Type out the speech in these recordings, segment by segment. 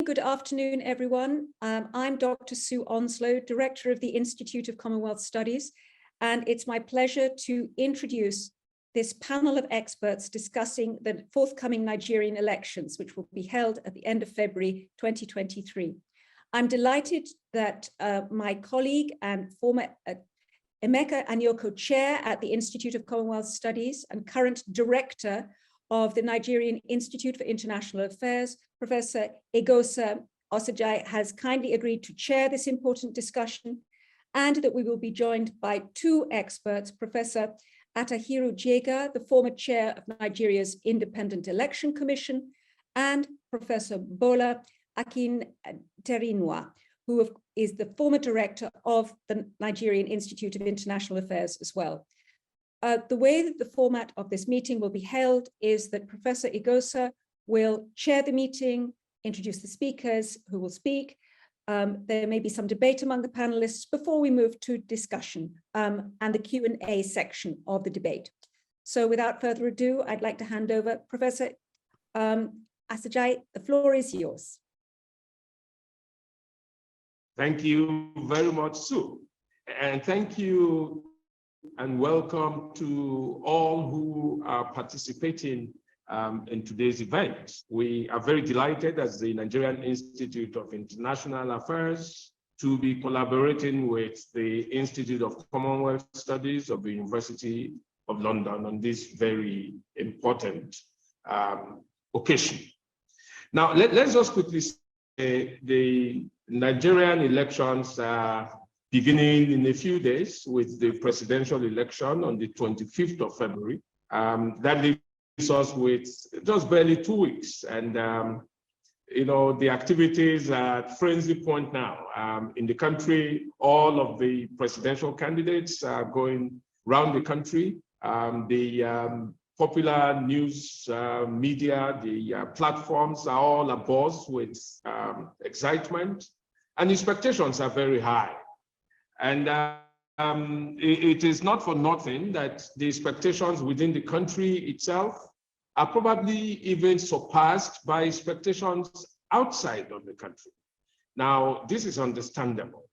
good afternoon, everyone. I'm Dr. Sue Onslow, Director of the Institute of Commonwealth Studies, and it's my pleasure to introduce this panel of experts discussing the forthcoming Nigerian elections, which will be held at the end of February 2023. I'm delighted that my colleague and former Emeka Anyoko Chair at the Institute of Commonwealth Studies and current Director of the Nigerian Institute for International Affairs, Professor Egosa Osajai, has kindly agreed to chair this important discussion, and that we will be joined by two experts, Professor Atahiru Jega, the former chair of Nigeria's Independent Election Commission, and Professor Bola Akin-Terinwa, who is the former director of the Nigerian Institute of International Affairs as well. The way that the format of this meeting will be held is that Professor Egosa will chair the meeting, introduce the speakers who will speak. There may be some debate among the panelists before we move to discussion and the Q&A section of the debate. So without further ado, I'd like to hand over Professor Asajai. The floor is yours. Thank you very much, Sue. And thank you and welcome to all who are participating in today's event. We are very delighted as the Nigerian Institute of International Affairs to be collaborating with the Institute of Commonwealth Studies of the University of London on this very important occasion. Now, let's just quickly say the Nigerian elections are beginning in a few days with the presidential election on the 25th of February. That leaves us with just barely 2 weeks. And, you know, the activities are at frenzy point now. In the country, all of the presidential candidates are going around the country. The popular news media, the platforms are all abuzz with excitement, and expectations are very high. And it is not for nothing that the expectations within the country itself are probably even surpassed by expectations outside of the country. Now, this is understandable.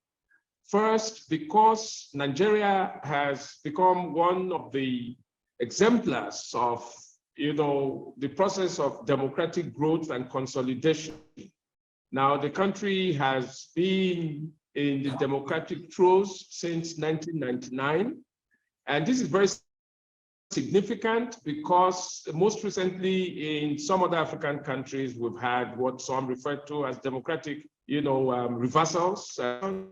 First, because Nigeria has become one of the exemplars of, you know, the process of democratic growth and consolidation. Now, the country has been in the democratic throes since 1999. And this is very significant because most recently in some other African countries, we've had what some refer to as democratic, you know, reversals. Even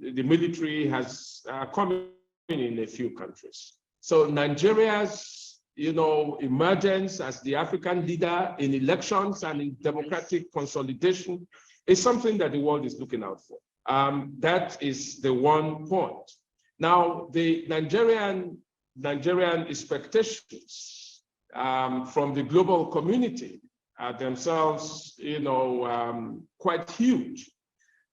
the military has come in a few countries. So Nigeria's, you know, emergence as the African leader in elections and in democratic consolidation is something that the world is looking out for. That is the one point. Now, the Nigerian expectations from the global community are themselves, you know, quite huge.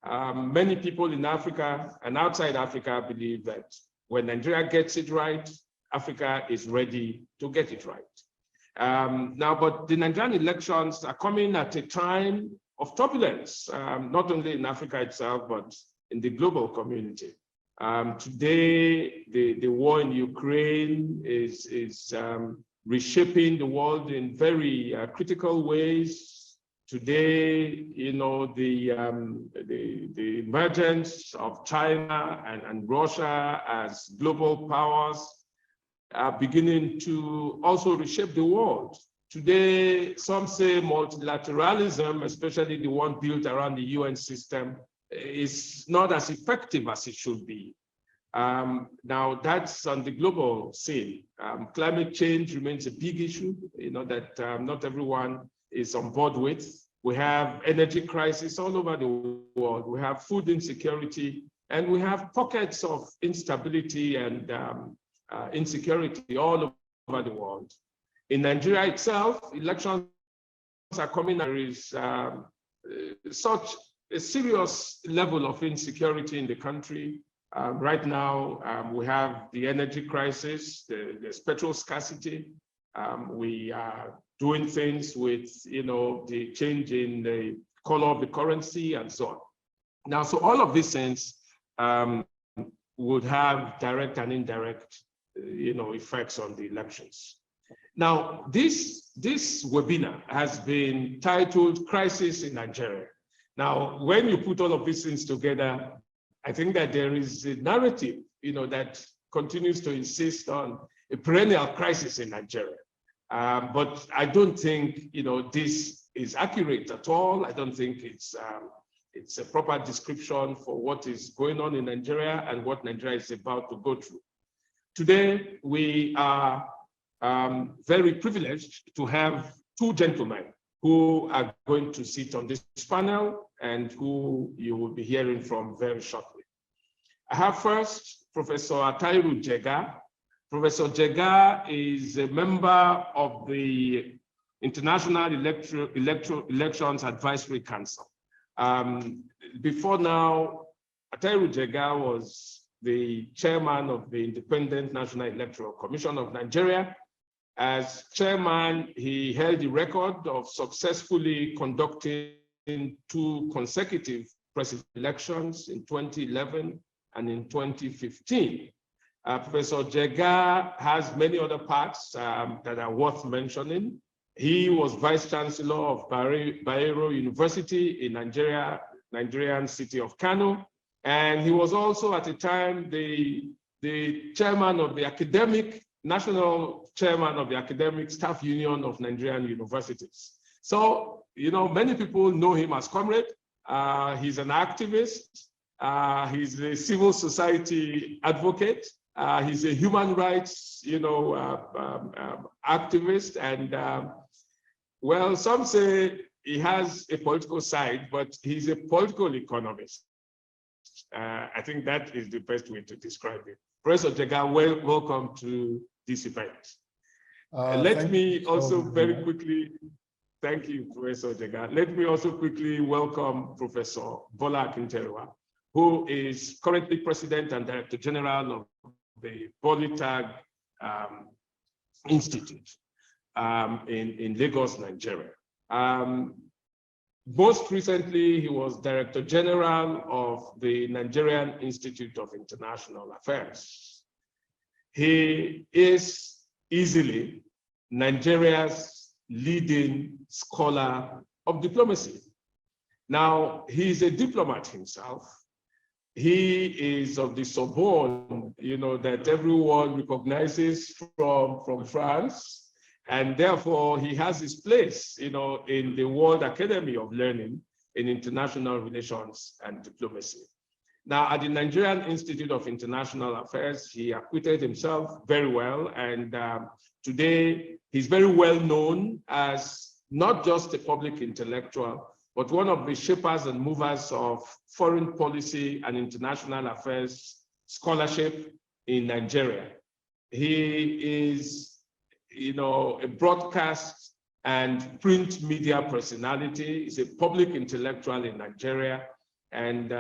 Many people in Africa and outside Africa believe that when Nigeria gets it right, Africa is ready to get it right. Now, but the Nigerian elections are coming at a time of turbulence, not only in Africa itself, but in the global community. Today, the war in Ukraine is reshaping the world in very critical ways. Today, you know, the emergence of China and Russia as global powers are beginning to also reshape the world. Today, some say multilateralism, especially the one built around the UN system, is not as effective as it should be. Now, that's on the global scene. Climate change remains a big issue, you know, that not everyone is on board with. We have energy crisis all over the world. We have food insecurity, and we have pockets of instability and insecurity all over the world. In Nigeria itself, elections are coming. There is such a serious level of insecurity in the country. Right now, we have the energy crisis, there's petrol scarcity, We are doing things with, the change in the color of the currency and so on. Now, so all of these things would have direct and indirect, effects on the elections. Now, this webinar has been titled Crisis in Nigeria. Now, when you put all of these things together, I think that there is a narrative, that continues to insist on a perennial crisis in Nigeria. But I don't think, this is accurate at all. I don't think it's a proper description for what is going on in Nigeria and what Nigeria is about to go through. Today, we are very privileged to have two gentlemen who are going to sit on this panel and who you will be hearing from very shortly. I have first Professor Atairu Jega. Professor Jega is a member of the International Elections Advisory Council. Before now, Atairu Jega was the chairman of the Independent National Electoral Commission of Nigeria. As chairman, he held the record of successfully conducting 2 consecutive presidential elections in 2011 and in 2015. Professor Jega has many other parts that are worth mentioning. He was vice chancellor of Bayero University in Nigerian city of Kano. And he was also at the time the chairman of the national chairman of the Academic Staff Union of Nigerian Universities. So, many people know him as Comrade. He's an activist. He's a civil society advocate. He's a human rights, activist. And well, some say he has a political side, but he's a political economist. I think that is the best way to describe it. Professor Jega, welcome to this event. Let me also very quickly, thank you, Professor Jega. Let me also quickly welcome Professor Bola Akinterewa, who is currently President and Director General of the Polytech Institute in Lagos, Nigeria. Most recently, he was Director General of the Nigerian Institute of International Affairs. He is easily Nigeria's leading scholar of diplomacy. Now, he is a diplomat himself. He is of the Sorbonne, that everyone recognizes from France. And therefore, he has his place, in the World Academy of Learning in International Relations and Diplomacy. Now, at the Nigerian Institute of International Affairs, he acquitted himself very well. And today, he's very well known as not just a public intellectual, but one of the shapers and movers of foreign policy and international affairs scholarship in Nigeria. He is, a broadcast and print media personality. He's a public intellectual in Nigeria, and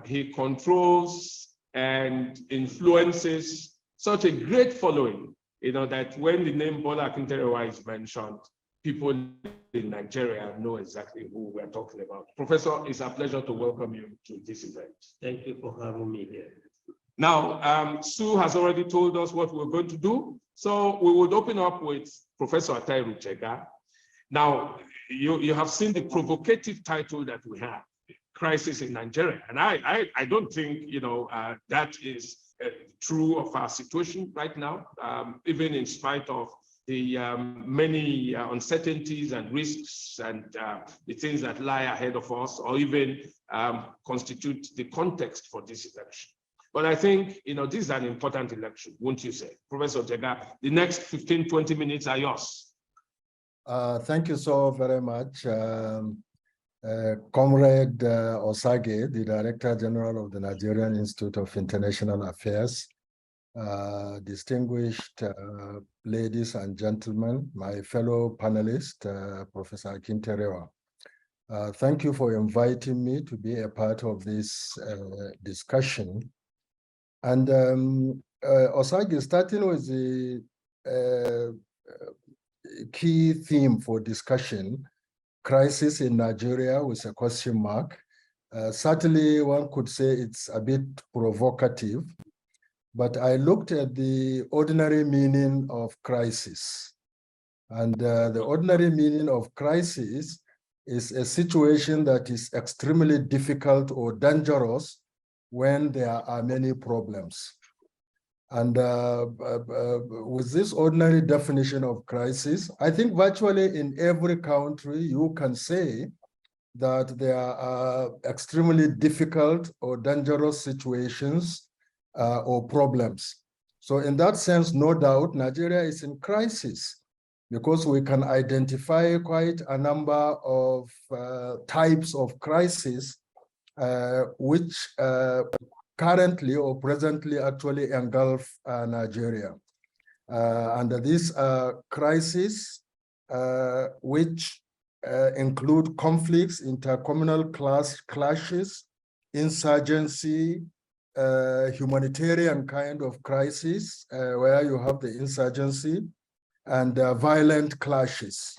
he controls and influences such a great following, that when the name Bola Akinterewa is mentioned, people in Nigeria know exactly who we're talking about. Professor, it's a pleasure to welcome you to this event. Thank you for having me here. Now, Sue has already told us what we're going to do. So we would open up with Professor Atairu Jega. Now, you have seen the provocative title that we have, Crisis in Nigeria. And I don't think, that is true of our situation right now, even in spite of the many uncertainties and risks and the things that lie ahead of us, or even constitute the context for this election. But I think, this is an important election, won't you say? Professor Jega, the next 15, 20 minutes are yours. Thank you so very much. Comrade Osage, the Director General of the Nigerian Institute of International Affairs, distinguished ladies and gentlemen, my fellow panelist, Professor Akinterewa. Thank you for inviting me to be a part of this discussion. And Osage, starting with the key theme for discussion, crisis in Nigeria with a question mark. Certainly one could say it's a bit provocative, but I looked at the ordinary meaning of crisis. And the ordinary meaning of crisis is a situation that is extremely difficult or dangerous when there are many problems. And with this ordinary definition of crisis, I think virtually in every country you can say that there are extremely difficult or dangerous situations or problems. So in that sense, no doubt, Nigeria is in crisis because we can identify quite a number of types of crisis which currently or presently actually engulf Nigeria. And these crises which include conflicts, intercommunal clashes, insurgency, humanitarian kind of crisis, where you have the insurgency, and violent clashes.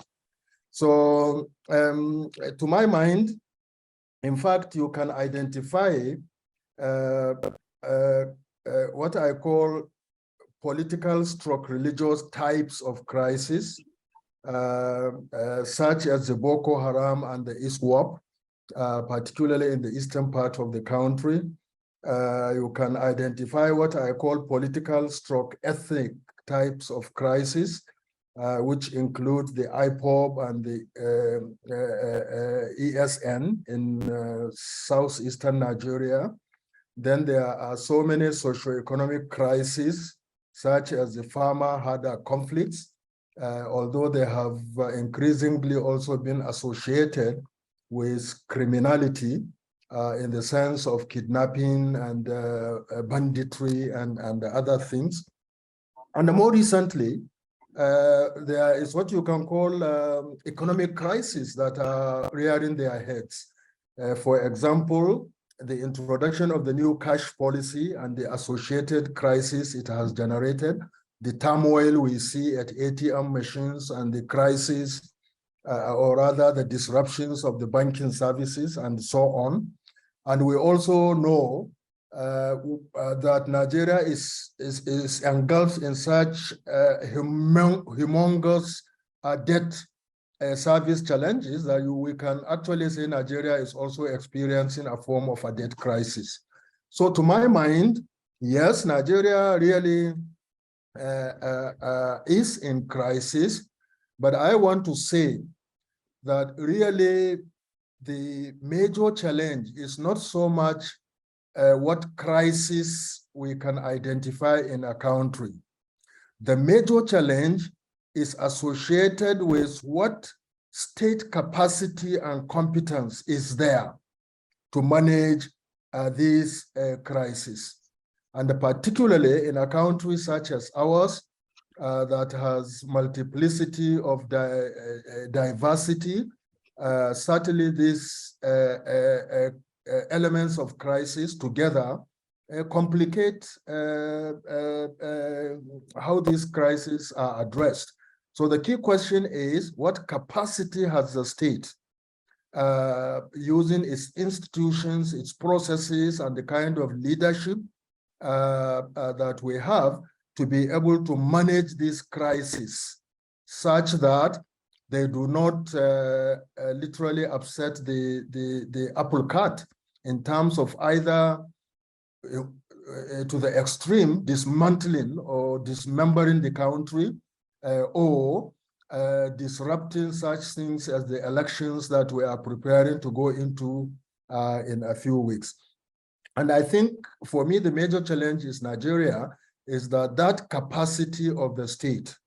So to my mind, in fact, you can identify what I call political stroke religious types of crisis, such as the Boko Haram and the ISWAP, particularly in the eastern part of the country. You can identify what I call political stroke ethnic types of crisis, which include the IPOB and the ESN in southeastern Nigeria. Then there are so many socioeconomic crises, such as the farmer-herder conflicts, although they have increasingly also been associated with criminality in the sense of kidnapping and banditry and other things. And more recently, there is what you can call economic crises that are rearing their heads. For example, the introduction of the new cash policy and the associated crisis it has generated, the turmoil we see at ATM machines and the crisis, or rather the disruptions of the banking services and so on. And we also know that Nigeria is engulfed in such humongous debt service challenges that we can actually say Nigeria is also experiencing a form of a debt crisis. So to my mind, yes, Nigeria really is in crisis, but I want to say that really the major challenge is not so much what crisis we can identify in a country. The major challenge is associated with what state capacity and competence is there to manage these crises. And particularly in a country such as ours, that has multiplicity of diversity, certainly these elements of crisis together complicate how these crises are addressed. So the key question is, what capacity has the state using its institutions, its processes, and the kind of leadership that we have to be able to manage these crises such that they do not literally upset the apple cart in terms of either to the extreme dismantling or dismembering the country or disrupting such things as the elections that we are preparing to go into in a few weeks. And I think for me, the major challenge is Nigeria is that capacity of the state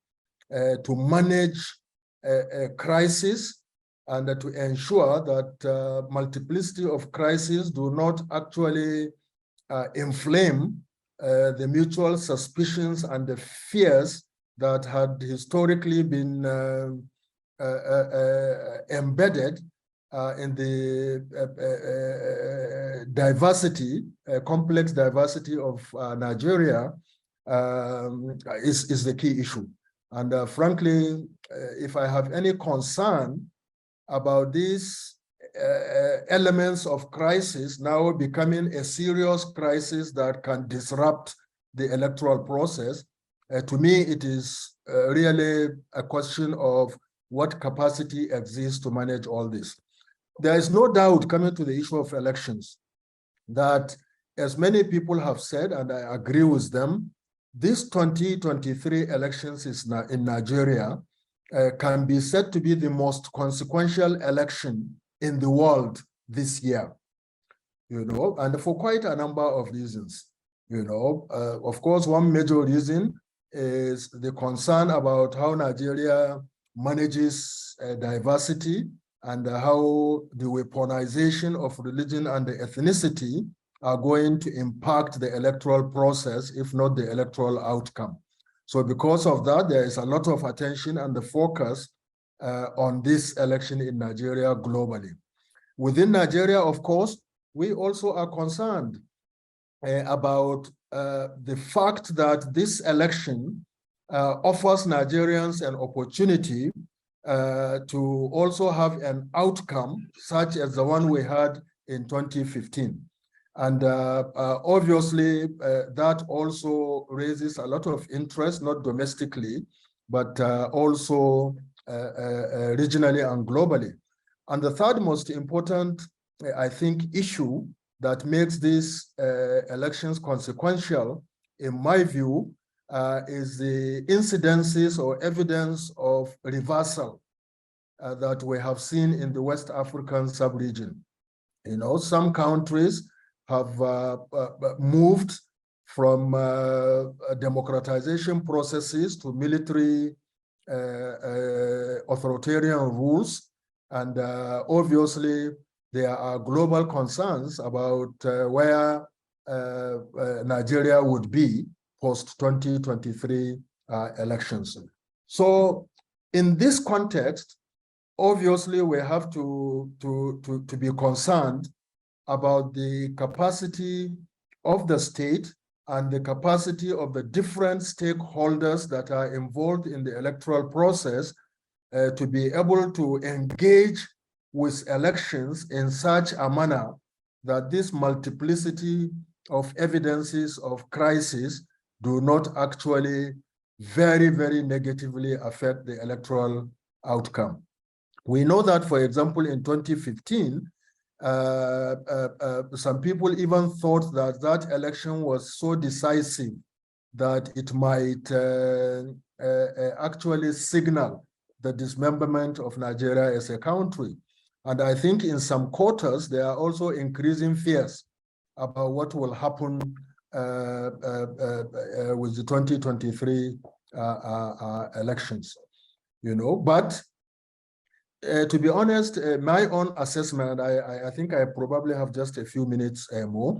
to manage a crisis and to ensure that multiplicity of crises do not actually inflame the mutual suspicions and the fears that had historically been embedded in the diversity, complex diversity of Nigeria is the key issue. And frankly, if I have any concern about these elements of crisis now becoming a serious crisis that can disrupt the electoral process, to me, it is really a question of what capacity exists to manage all this. There is no doubt, coming to the issue of elections, that as many people have said, and I agree with them, this 2023 elections in Nigeria can be said to be the most consequential election in the world this year, and for quite a number of reasons. Of course, one major reason is the concern about how Nigeria manages diversity and how the weaponization of religion and ethnicity are going to impact the electoral process, if not the electoral outcome. So because of that, there is a lot of attention and the focus on this election in Nigeria globally. Within Nigeria, of course, we also are concerned about the fact that this election offers Nigerians an opportunity to also have an outcome such as the one we had in 2015. And obviously, that also raises a lot of interest, not domestically, but also regionally and globally. And the third most important, I think, issue that makes these elections consequential, in my view, is the incidences or evidence of reversal that we have seen in the West African sub-region. Some countries have moved from democratization processes to military authoritarian rules. And obviously, there are global concerns about where Nigeria would be post-2023 elections. So in this context, obviously, we have to be concerned about the capacity of the state and the capacity of the different stakeholders that are involved in the electoral process to be able to engage with elections in such a manner that this multiplicity of evidences of crisis do not actually very, very negatively affect the electoral outcome. We know that, for example, in 2015, some people even thought that that election was so decisive that it might actually signal the dismemberment of Nigeria as a country. And I think in some quarters, there are also increasing fears about what will happen with the 2023 elections, But to be honest, my own assessment, I think I probably have just a few minutes more.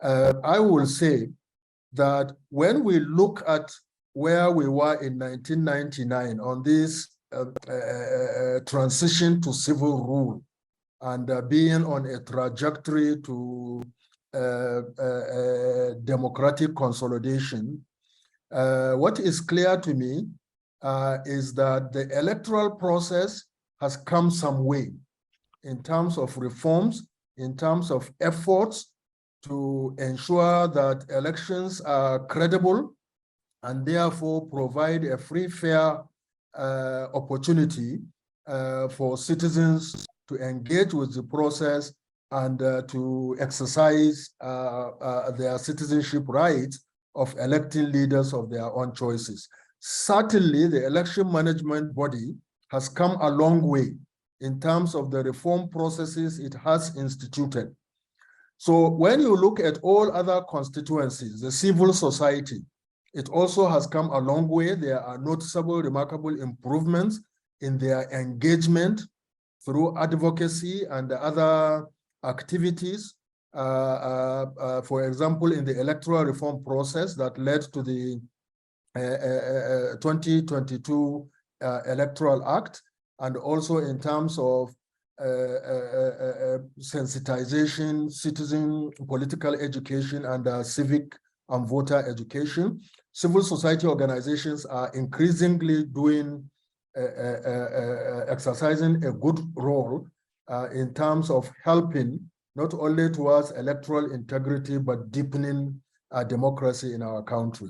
I will say that when we look at where we were in 1999 on this transition to civil rule and being on a trajectory to democratic consolidation, what is clear to me is that the electoral process has come some way in terms of reforms, in terms of efforts to ensure that elections are credible and therefore provide a free, fair opportunity for citizens to engage with the process and to exercise their citizenship rights of electing leaders of their own choices. Certainly, the election management body has come a long way in terms of the reform processes it has instituted. So when you look at all other constituencies, the civil society, it also has come a long way. There are noticeable, remarkable improvements in their engagement through advocacy and other activities. For example, in the electoral reform process that led to the 2022 Electoral Act, and also in terms of sensitization, citizen political education, and civic and voter education. Civil society organizations are increasingly exercising a good role in terms of helping not only towards electoral integrity, but deepening democracy in our country.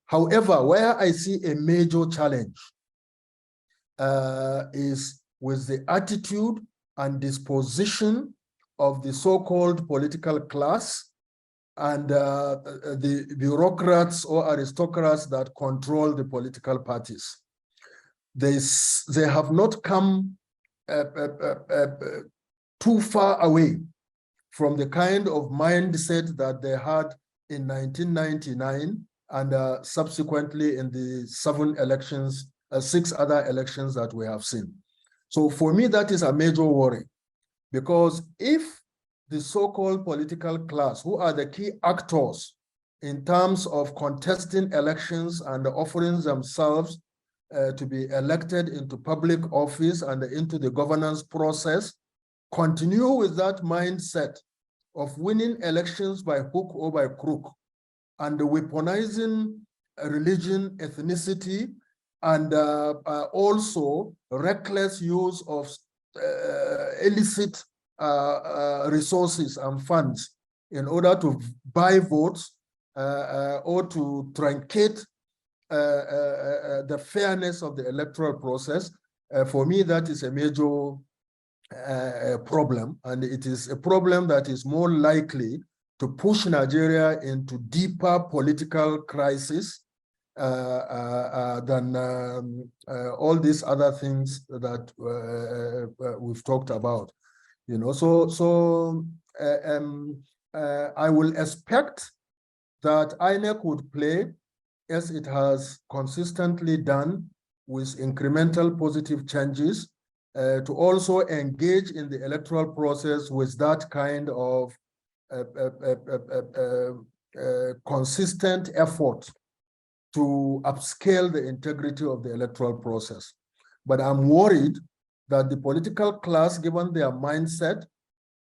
However, where I see a major challenge is with the attitude and disposition of the so-called political class and the bureaucrats or aristocrats that control the political parties. They have not come too far away from the kind of mindset that they had in 1999 and subsequently in the 6 other elections that we have seen. So for me, that is a major worry, because if the so-called political class, who are the key actors in terms of contesting elections and offering themselves to be elected into public office and into the governance process, continue with that mindset of winning elections by hook or by crook, and weaponizing religion, ethnicity, and also reckless use of illicit resources and funds in order to buy votes or to truncate the fairness of the electoral process. For me, that is a major problem, and it is a problem that is more likely to push Nigeria into deeper political crisis than all these other things that we've talked about. You know, I will expect that INEC would play, as it has consistently done, with incremental positive changes, to also engage in the electoral process with that kind of consistent effort to upscale the integrity of the electoral process. But I'm worried that the political class, given their mindset,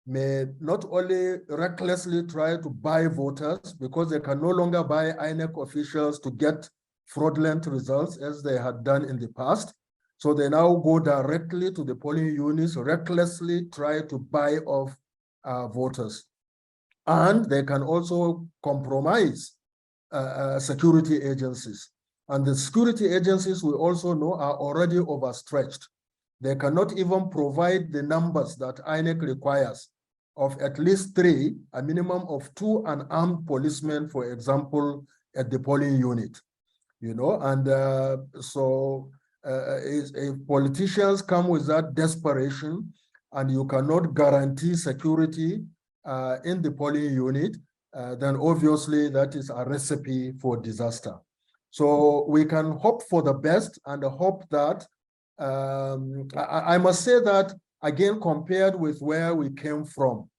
may not only recklessly try to buy voters, because they can no longer buy INEC officials to get fraudulent results as they had done in the past. So they now go directly to the polling units, recklessly try to buy off voters. And they can also compromise security agencies. And the security agencies, we also know, are already overstretched. They cannot even provide the numbers that INEC requires of at least 3, a minimum of 2 unarmed policemen, for example, at the polling unit. You know, and if politicians come with that desperation and you cannot guarantee security in the polling unit, then obviously that is a recipe for disaster. So we can hope for the best and hope that, I must say that, again, compared with where we came from,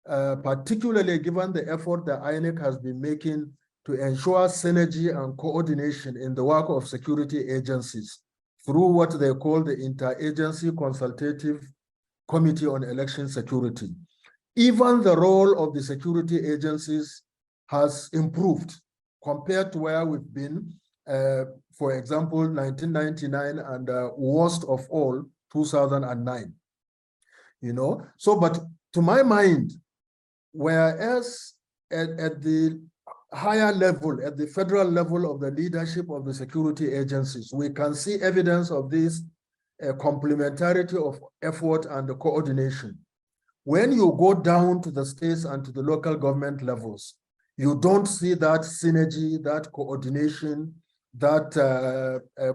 particularly given the effort that INEC has been making to ensure synergy and coordination in the work of security agencies through what they call the Interagency Consultative Committee on Election Security. Even the role of the security agencies has improved compared to where we've been, for example, 1999 and worst of all, 2009. You know, so, but to my mind, whereas at the higher level, at the federal level of the leadership of the security agencies, we can see evidence of this complementarity of effort and the coordination. When you go down to the states and to the local government levels, you don't see that synergy, that coordination, that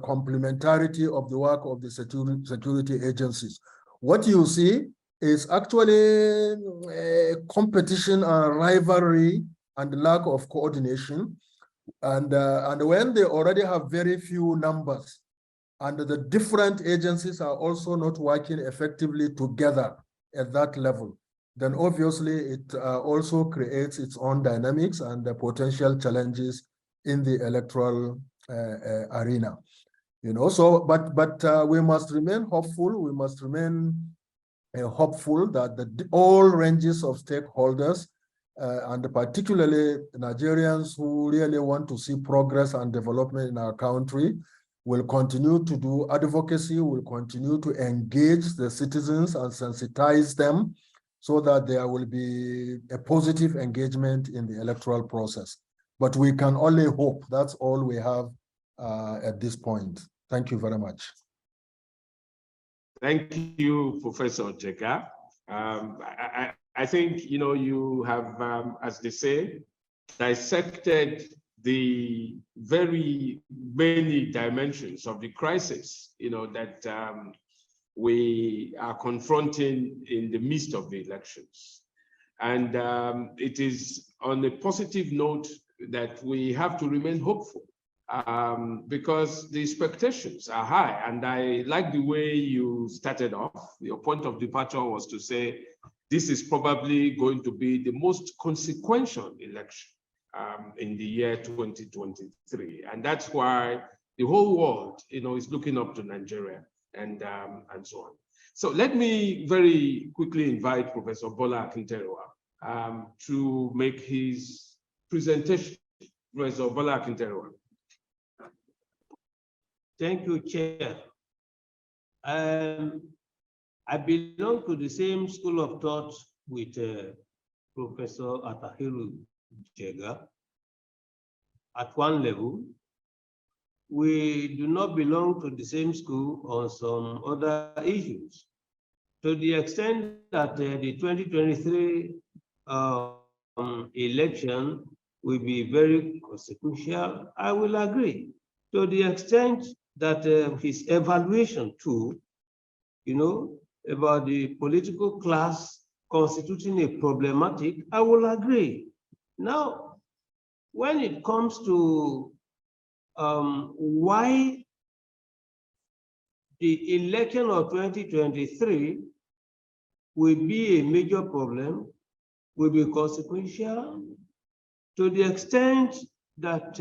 complementarity of the work of the security agencies. What you see is actually competition and rivalry and lack of coordination. And when they already have very few numbers and the different agencies are also not working effectively together at that level, then obviously it also creates its own dynamics and the potential challenges in the electoral arena. You know, so, but we must remain hopeful. We must remain hopeful that all ranges of stakeholders and particularly Nigerians who really want to see progress and development in our country, will continue to do advocacy, will continue to engage the citizens and sensitize them so that there will be a positive engagement in the electoral process. But we can only hope. That's all we have at this point. Thank you very much. Thank you, Professor Jega. I think, you know, you have, as they say, dissected the very many dimensions of the crisis, you know, that we are confronting in the midst of the elections. And it is on a positive note that we have to remain hopeful because the expectations are high. And I like the way you started off. Your point of departure was to say, this is probably going to be the most consequential election in the year 2023. And that's why the whole world, you know, is looking up to Nigeria and so on. So let me very quickly invite Professor Bola Akinterewa to make his presentation. Professor Bola Akinterewa. Thank you, Chair. I belong to the same school of thought with Professor Atahiru Jega. At one level, we do not belong to the same school on some other issues. To the extent that the 2023 election will be very consequential, I will agree. To the extent that his evaluation too, you know, about the political class constituting a problematic, I will agree. Now, when it comes to why the election of 2023 will be a major problem, will be consequential, to the extent that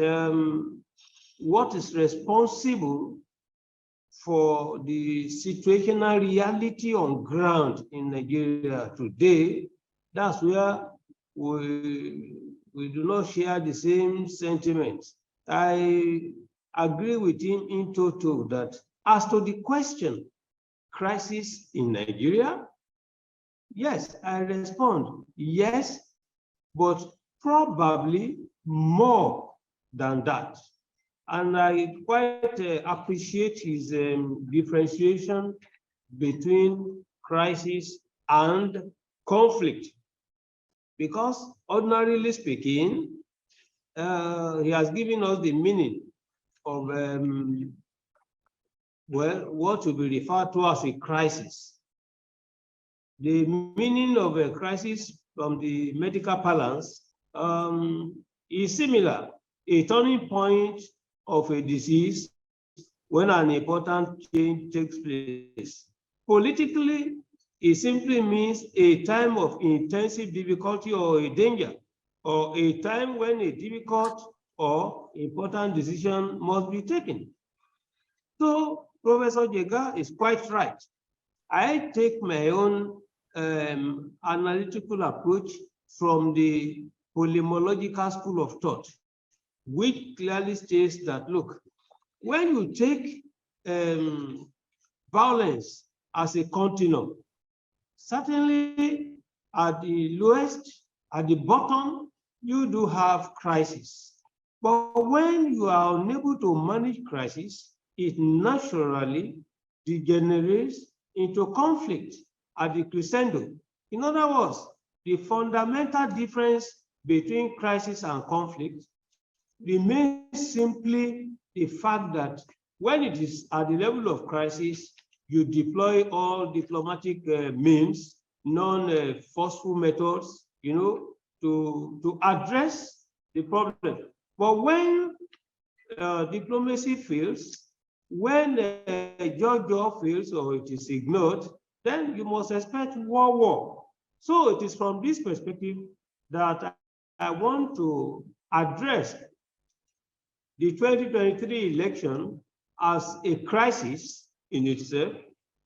what is responsible for the situational reality on ground in Nigeria today, that's where we do not share the same sentiments. I agree with him in total that as to the question, crisis in Nigeria, yes, I respond, yes, but probably more than that. And I quite appreciate his differentiation between crisis and conflict, because ordinarily speaking, he has given us the meaning of well, what will be referred to as a crisis. The meaning of a crisis from the medical parlance is similar, a turning point of a disease when an important change takes place. Politically, it simply means a time of intensive difficulty or a danger, or a time when a difficult or important decision must be taken. So Professor Jega is quite right. I take my own analytical approach from the polemological school of thought, which clearly states that, look, when you take violence as a continuum, certainly at the lowest, at the bottom, you do have crisis. But when you are unable to manage crisis, it naturally degenerates into conflict at the crescendo. In other words, the fundamental difference between crisis and conflict remains simply the fact that when it is at the level of crisis, you deploy all diplomatic means, non-forceful methods, you know, to address the problem. But when diplomacy fails, when Georgia fails or it is ignored, then you must expect war. So it is from this perspective that I want to address the 2023 election as a crisis in itself,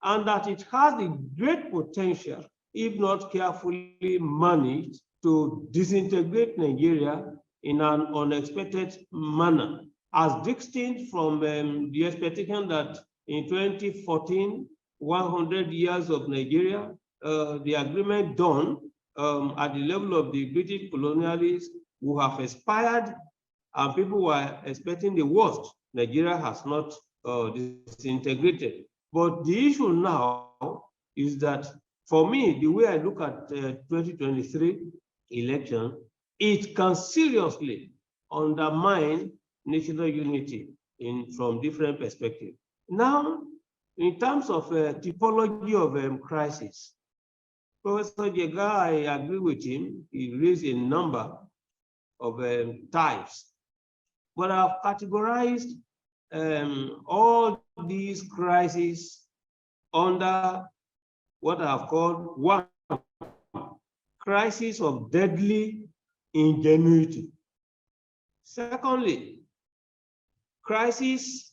and that it has the great potential, if not carefully managed, to disintegrate Nigeria in an unexpected manner, as distinct from the expectation that in 2014, 100 years of Nigeria, the agreement done at the level of the British colonialists will have expired, and people were expecting the worst. Nigeria has not disintegrated. But the issue now is that, for me, the way I look at 2023 election, it can seriously undermine national unity from different perspectives. Now, in terms of typology of crisis, Professor Jega, I agree with him. He raised a number of types, but I've categorized all these crises under what I've called one, crisis of deadly ingenuity. Secondly, crisis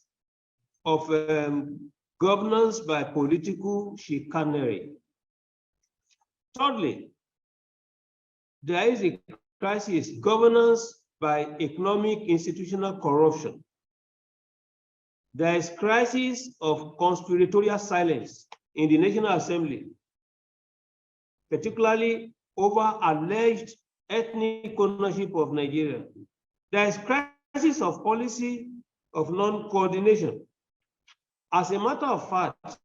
of governance by political chicanery. Thirdly, there is a crisis, governance by economic institutional corruption. There is crisis of conspiratorial silence in the National Assembly, particularly over alleged ethnic ownership of Nigeria. There is crisis of policy of non-coordination. As a matter of fact,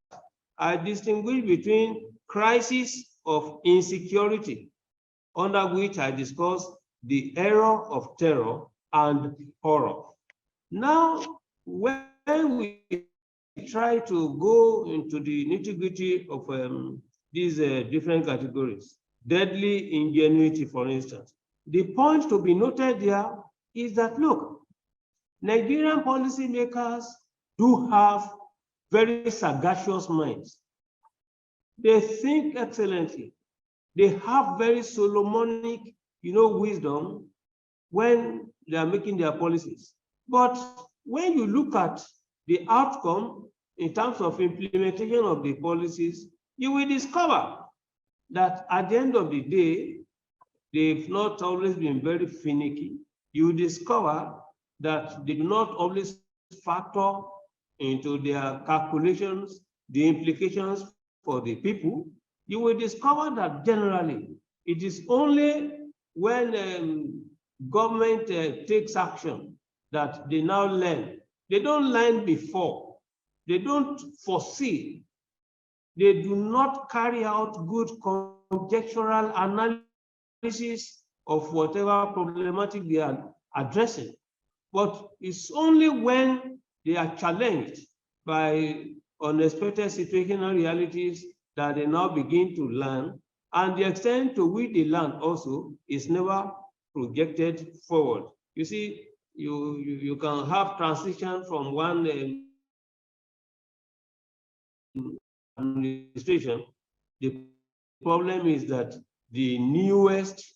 I distinguish between crisis of insecurity, under which I discuss the error of terror and horror. Now, when we try to go into the nitty-gritty of these different categories, deadly ingenuity, for instance, the point to be noted there is that, look, Nigerian policymakers do have very sagacious minds. They think excellently. They have very Solomonic, wisdom when they are making their policies. But when you look at the outcome in terms of implementation of the policies, you will discover that at the end of the day, they've not always been very finicky. You discover that they do not always factor into their calculations the implications for the people. You will discover that generally it is only when government takes action that they now learn. They don't learn before. They don't foresee. They do not carry out good conjectural analysis of whatever problematic they are addressing. But it's only when they are challenged by unexpected situational realities that they now begin to learn, and the extent to which they learn also is never projected forward. You see, you can have transition from one administration. The problem is that the newest,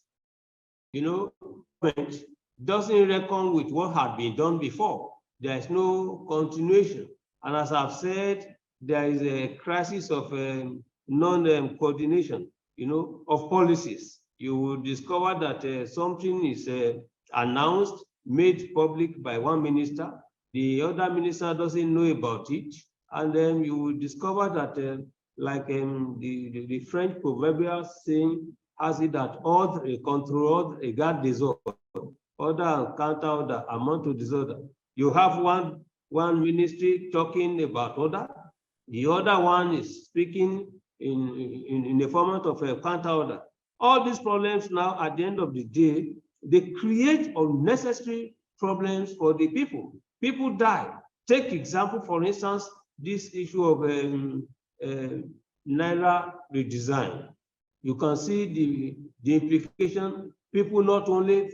government doesn't reckon with what had been done before. There is no continuation. And as I've said, there is a crisis of non-coordination, of policies. You will discover that something is announced, made public by one minister. The other minister doesn't know about it. And then you will discover that, like the French proverbial saying has it that ordre contre ordre égale désordre. Order and counter order amount to disorder. You have one ministry talking about order. The other one is speaking in the format of a counter order. All these problems now, at the end of the day, they create unnecessary problems for the people. People die. Take example, for instance, this issue of Naira redesign. You can see the implication. People not only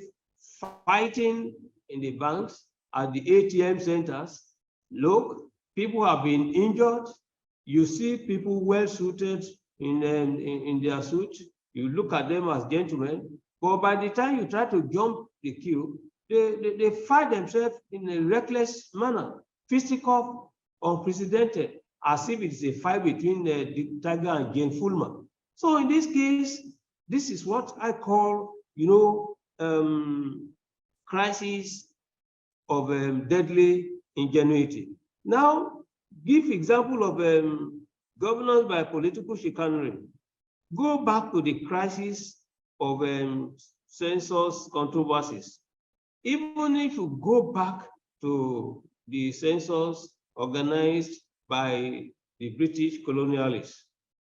fighting in the banks, at the ATM centers. Look, people have been injured. You see people well suited in their suit. You look at them as gentlemen, but by the time you try to jump the queue, they fight themselves in a reckless manner, physical, unprecedented, as if it's a fight between the Tiger and Jane Fulmer. So in this case, this is what I call, crisis of deadly ingenuity. Now, give example of governance by political chicanery. Go back to the crisis of census controversies. Even if you go back to the census organized by the British colonialists,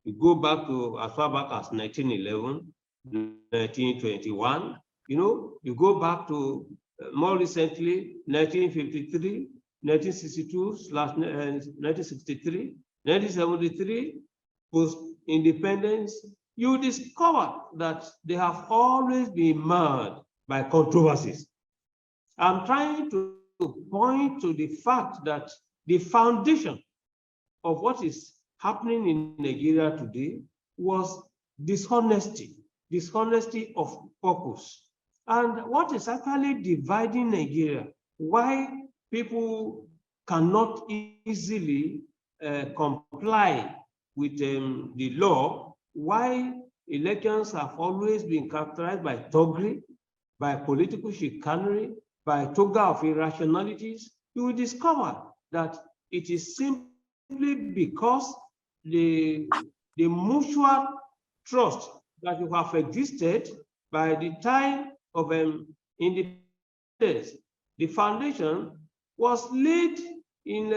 you go back to as far back as 1911, 1921, you go back to more recently, 1953, 1962/1963, 1973, post-independence, you discover that they have always been marred by controversies. I'm trying to point to the fact that the foundation of what is happening in Nigeria today was dishonesty of purpose. And what is actually dividing Nigeria, why people cannot easily comply with the law, why elections have always been characterized by thuggery, by political chicanery, by toga of irrationalities, you will discover that it is simply because the mutual trust that you have existed by the time of independence, the foundation was laid in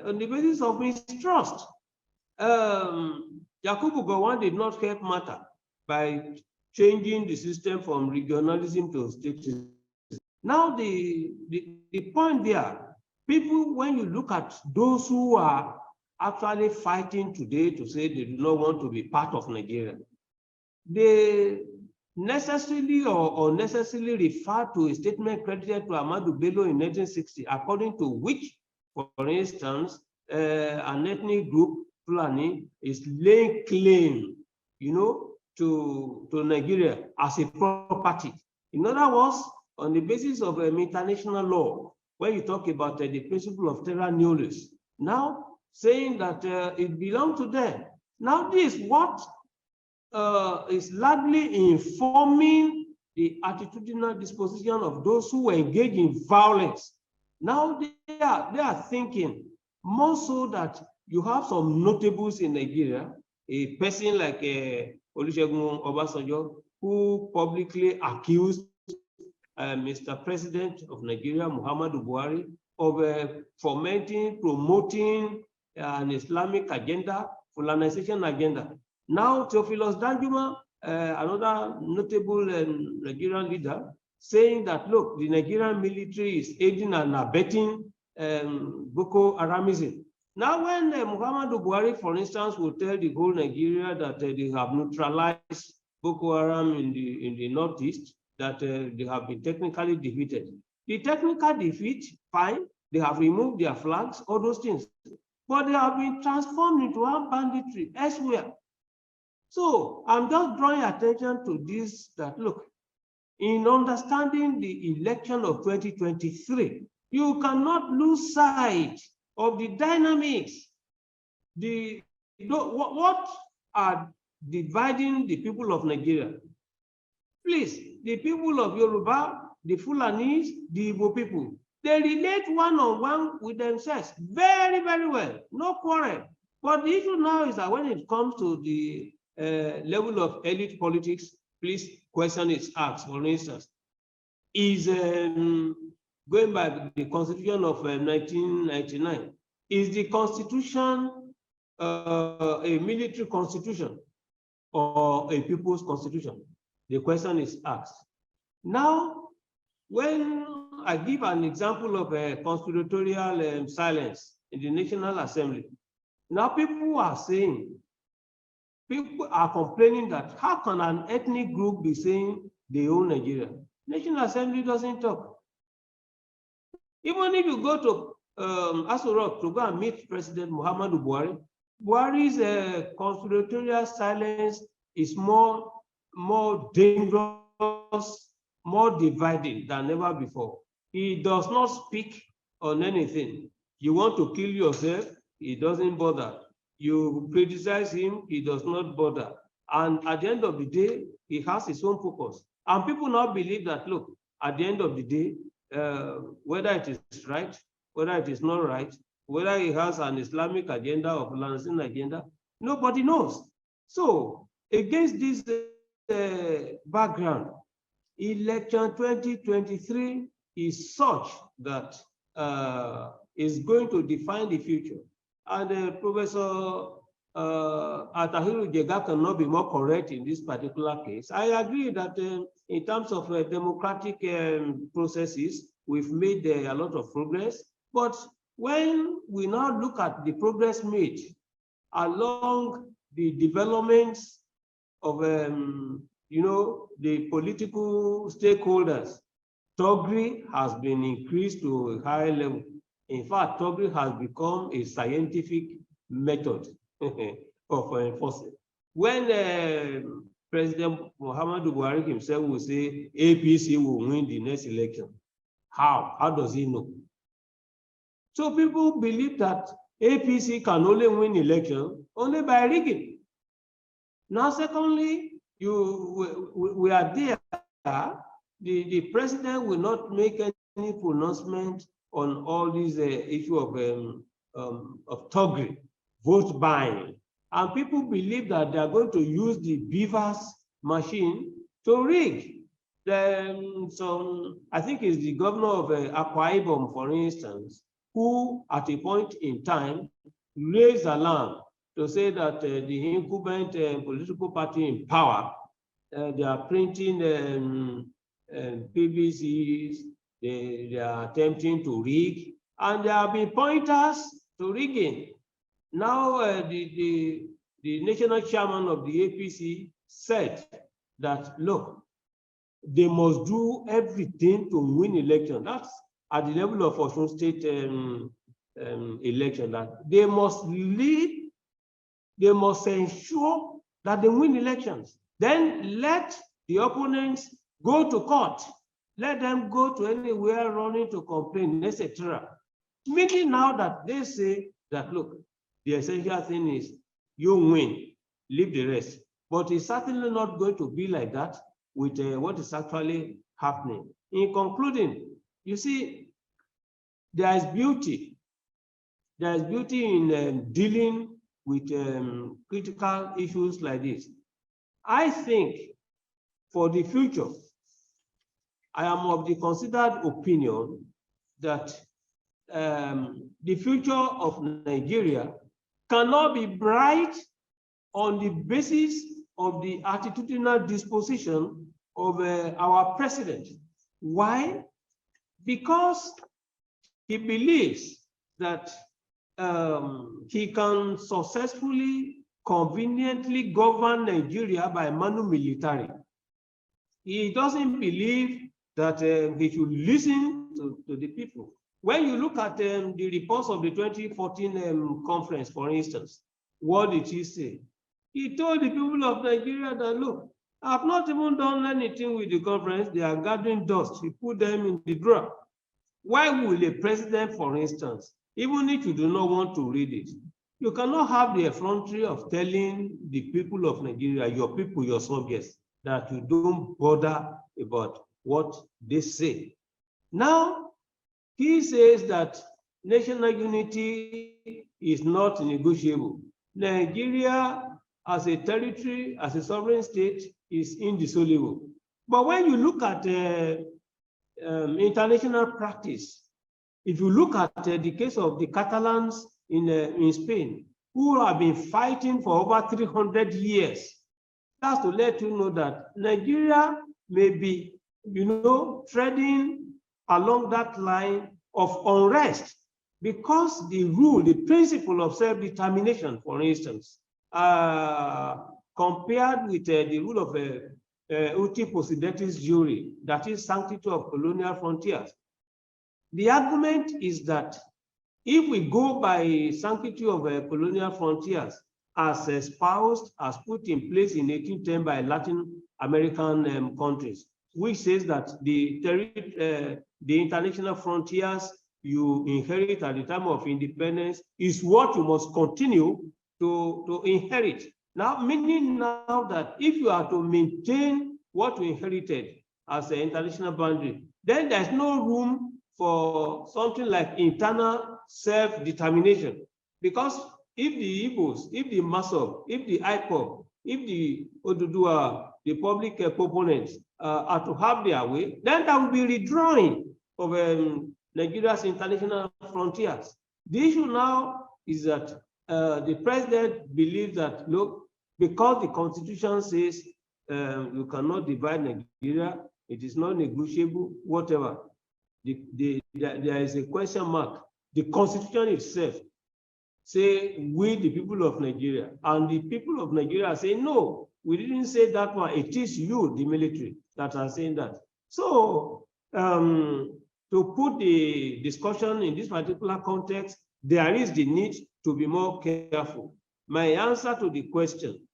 on the basis of mistrust. Yakubu Gowon did not help matter by changing the system from regionalism to statism. Now the point there, people, when you look at those who are actually fighting today to say they do not want to be part of Nigeria, they necessarily or unnecessarily refer to a statement credited to Ahmadu Bello in 1960, according to which, for instance, an ethnic group, Fulani, is laying claim, to Nigeria as a property. In other words, on the basis of international law, when you talk about the principle of terra nullius, now saying that it belongs to them. Now this what is largely informing the attitudinal disposition of those who engage in violence. Now they are thinking more so that you have some notables in Nigeria, a person like Olusegun Obasanjo, who publicly accused Mr. President of Nigeria, Muhammadu Buhari, of fomenting, promoting an Islamic agenda, Fulanization agenda. Now, Theophilus Danjuma, another notable Nigerian leader, saying that, look, the Nigerian military is aiding and abetting Boko Haramism. Now, when Muhammadu Buhari, for instance, will tell the whole Nigeria that they have neutralized Boko Haram in the northeast, that they have been technically defeated. The technical defeat, fine, they have removed their flags, all those things, but they have been transformed into armed banditry elsewhere. So I'm just drawing attention to this, that look, in understanding the election of 2023, you cannot lose sight of the dynamics, what are dividing the people of Nigeria. Please, the people of Yoruba, the Fulanis, the Igbo people, they relate one-on-one with themselves very, very well, no quarrel. But the issue now is that when it comes to the level of elite politics, please, question is asked. For instance, is going by the Constitution of 1999, is the Constitution a military constitution or a people's constitution? The question is asked. Now, when I give an example of a conspiratorial silence in the National Assembly, now people are saying, people are complaining that how can an ethnic group be saying they own Nigeria? National Assembly doesn't talk. Even if you go to Aso Rock to go and meet President Muhammadu Buhari, Buhari's conspiratorial silence is more dangerous, more dividing than ever before. He does not speak on anything. You want to kill yourself, he doesn't bother. You criticize him, he does not bother. And at the end of the day, he has his own purpose. And people now believe that, look, at the end of the day, whether it is right, whether it is not right, whether he has an Islamic agenda or Palestinian agenda, nobody knows. So against this background, election 2023 is such that is going to define the future. And Professor Atahiru Jega cannot be more correct in this particular case. I agree that in terms of democratic processes, we've made a lot of progress. But when we now look at the progress made along the developments of the political stakeholders, Togri has been increased to a high level. In fact, Togri has become a scientific method of enforcing. When President Muhammadu Buhari himself will say APC will win the next election, how does he know? So people believe that APC can only win election only by rigging. Now, secondly, we are there. The president will not make any pronouncement on all these issue of Togri, vote buying. And people believe that they are going to use the beavers machine to rig. I think it's the governor of Akwa Ibom, for instance, who at a point in time raised alarm to say that the incumbent political party in power, they are printing PVCs, they are attempting to rig, and there have been pointers to rigging. Now, the national chairman of the APC said that, look, they must do everything to win election. That's at the level of Osun State election, that they must lead, they must ensure that they win elections. Then let the opponents go to court. Let them go to anywhere running to complain, etc. Meaning now that they say that, look, the essential thing is you win, leave the rest. But it's certainly not going to be like that with what is actually happening. In concluding, you see, there is beauty. There is beauty in dealing with critical issues like this. I think for the future, I am of the considered opinion that the future of Nigeria cannot be bright on the basis of the attitudinal disposition of our president. Why? Because he believes that he can successfully, conveniently govern Nigeria by manu militari. He doesn't believe that he should listen to the people. When you look at the reports of the 2014 conference, for instance, what did he say? He told the people of Nigeria that, look, I've not even done anything with the conference. They are gathering dust. He put them in the drawer. Why will a president, for instance, even if you do not want to read it, you cannot have the effrontery of telling the people of Nigeria, your people, your subjects, that you don't bother about what they say. Now, he says that national unity is not negotiable. Nigeria as a territory, as a sovereign state, is indissoluble. But when you look at international practice, if you look at the case of the Catalans in Spain, who have been fighting for over 300 years, that's to let you know that Nigeria may be, treading along that line of unrest, because the rule, the principle of self-determination, for instance, compared with the rule of uti possidetis jure, that is sanctity of colonial frontiers. The argument is that if we go by sanctity of colonial frontiers as espoused, as put in place in 1810 by Latin American countries, which says that the international frontiers you inherit at the time of independence is what you must continue to inherit. Now, meaning now that if you are to maintain what we inherited as an international boundary, then there's no room for something like internal self-determination. Because if the Igbos, if the Maso, if the IPOB, if the Oduduwa, the public proponents are to have their way, then there will be redrawing of Nigeria's international frontiers. The issue now is that the president believes that, look, because the constitution says you cannot divide Nigeria, it is not negotiable, whatever. There is a question mark. The constitution itself say we the people of Nigeria, and the people of Nigeria say no, we didn't say that one. It is you, the military, that are saying that. So to put the discussion in this particular context, there is the need to be more careful. My answer to the question,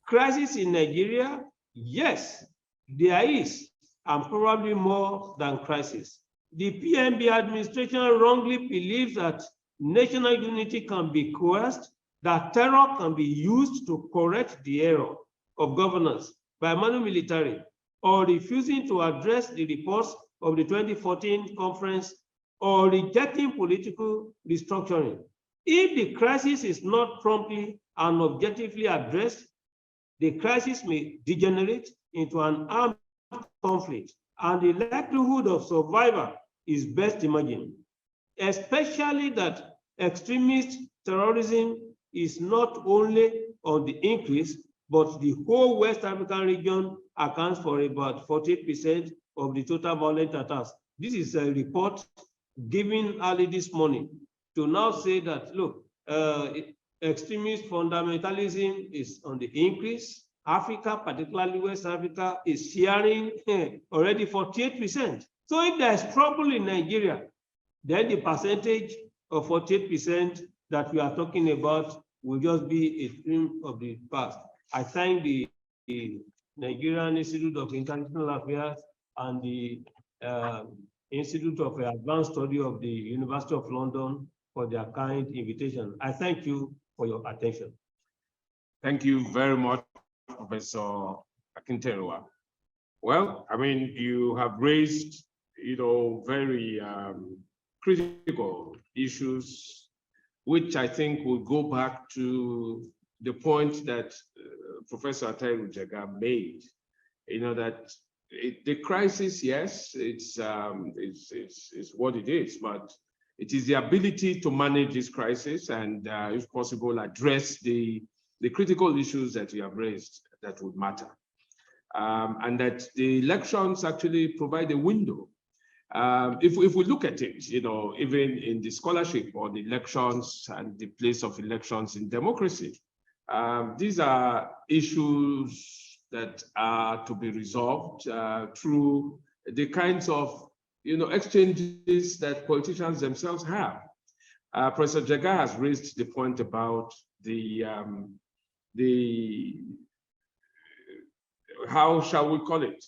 crisis in Nigeria, yes, there is, and probably more than crisis. The PNB administration wrongly believes that national unity can be coerced, that terror can be used to correct the error of governance by manu military, or refusing to address the reports of the 2014 conference, or rejecting political restructuring. If the crisis is not promptly and objectively addressed, the crisis may degenerate into an armed conflict, and the likelihood of survival is best imagined, especially that extremist terrorism is not only on the increase, but the whole West African region accounts for about 48% of the total violent attacks. This is a report given early this morning to now say that, look, extremist fundamentalism is on the increase. Africa, particularly West Africa, is sharing already 48%. So if there's trouble in Nigeria, then the percentage of 48% that we are talking about will just be a stream of the past. I thank the Nigerian Institute of International Affairs and the Institute of Advanced Study of the University of London for their kind invitation. I thank you for your attention. Thank you very much, Professor Akinterewa. Well, I mean, you have raised, very critical issues, which I think will go back to the point that Professor Atairu Jega made. That the crisis, yes, it's what it is, but it is the ability to manage this crisis and, if possible, address the critical issues that you have raised that would matter. And that the elections actually provide a window. If we look at it, even in the scholarship on elections and the place of elections in democracy, these are issues that are to be resolved through the kinds of exchanges that politicians themselves have. Professor Jega has raised the point about how shall we call it?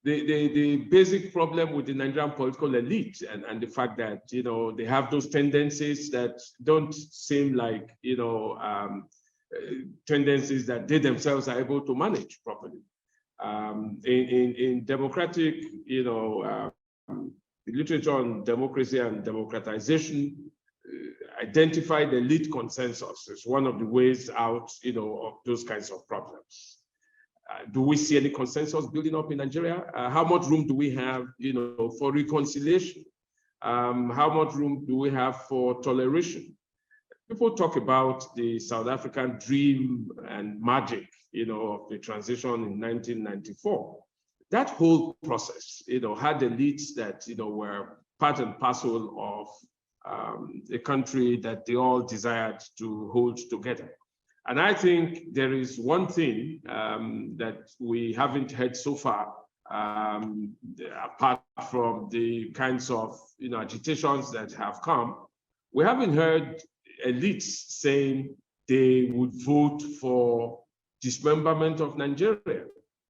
The basic problem with the Nigerian political elite and the fact that, they have those tendencies that don't seem like, tendencies that they themselves are able to manage properly. In democratic, the literature on democracy and democratization identify the elite consensus as one of the ways out, of those kinds of problems. Do we see any consensus building up in Nigeria? How much room do we have, for reconciliation? How much room do we have for toleration? People talk about the South African dream and magic, of the transition in 1994. That whole process, had elites that, were part and parcel of a country that they all desired to hold together. And I think there is one thing that we haven't heard so far, apart from the kinds of agitations that have come. We haven't heard elites saying they would vote for dismemberment of Nigeria.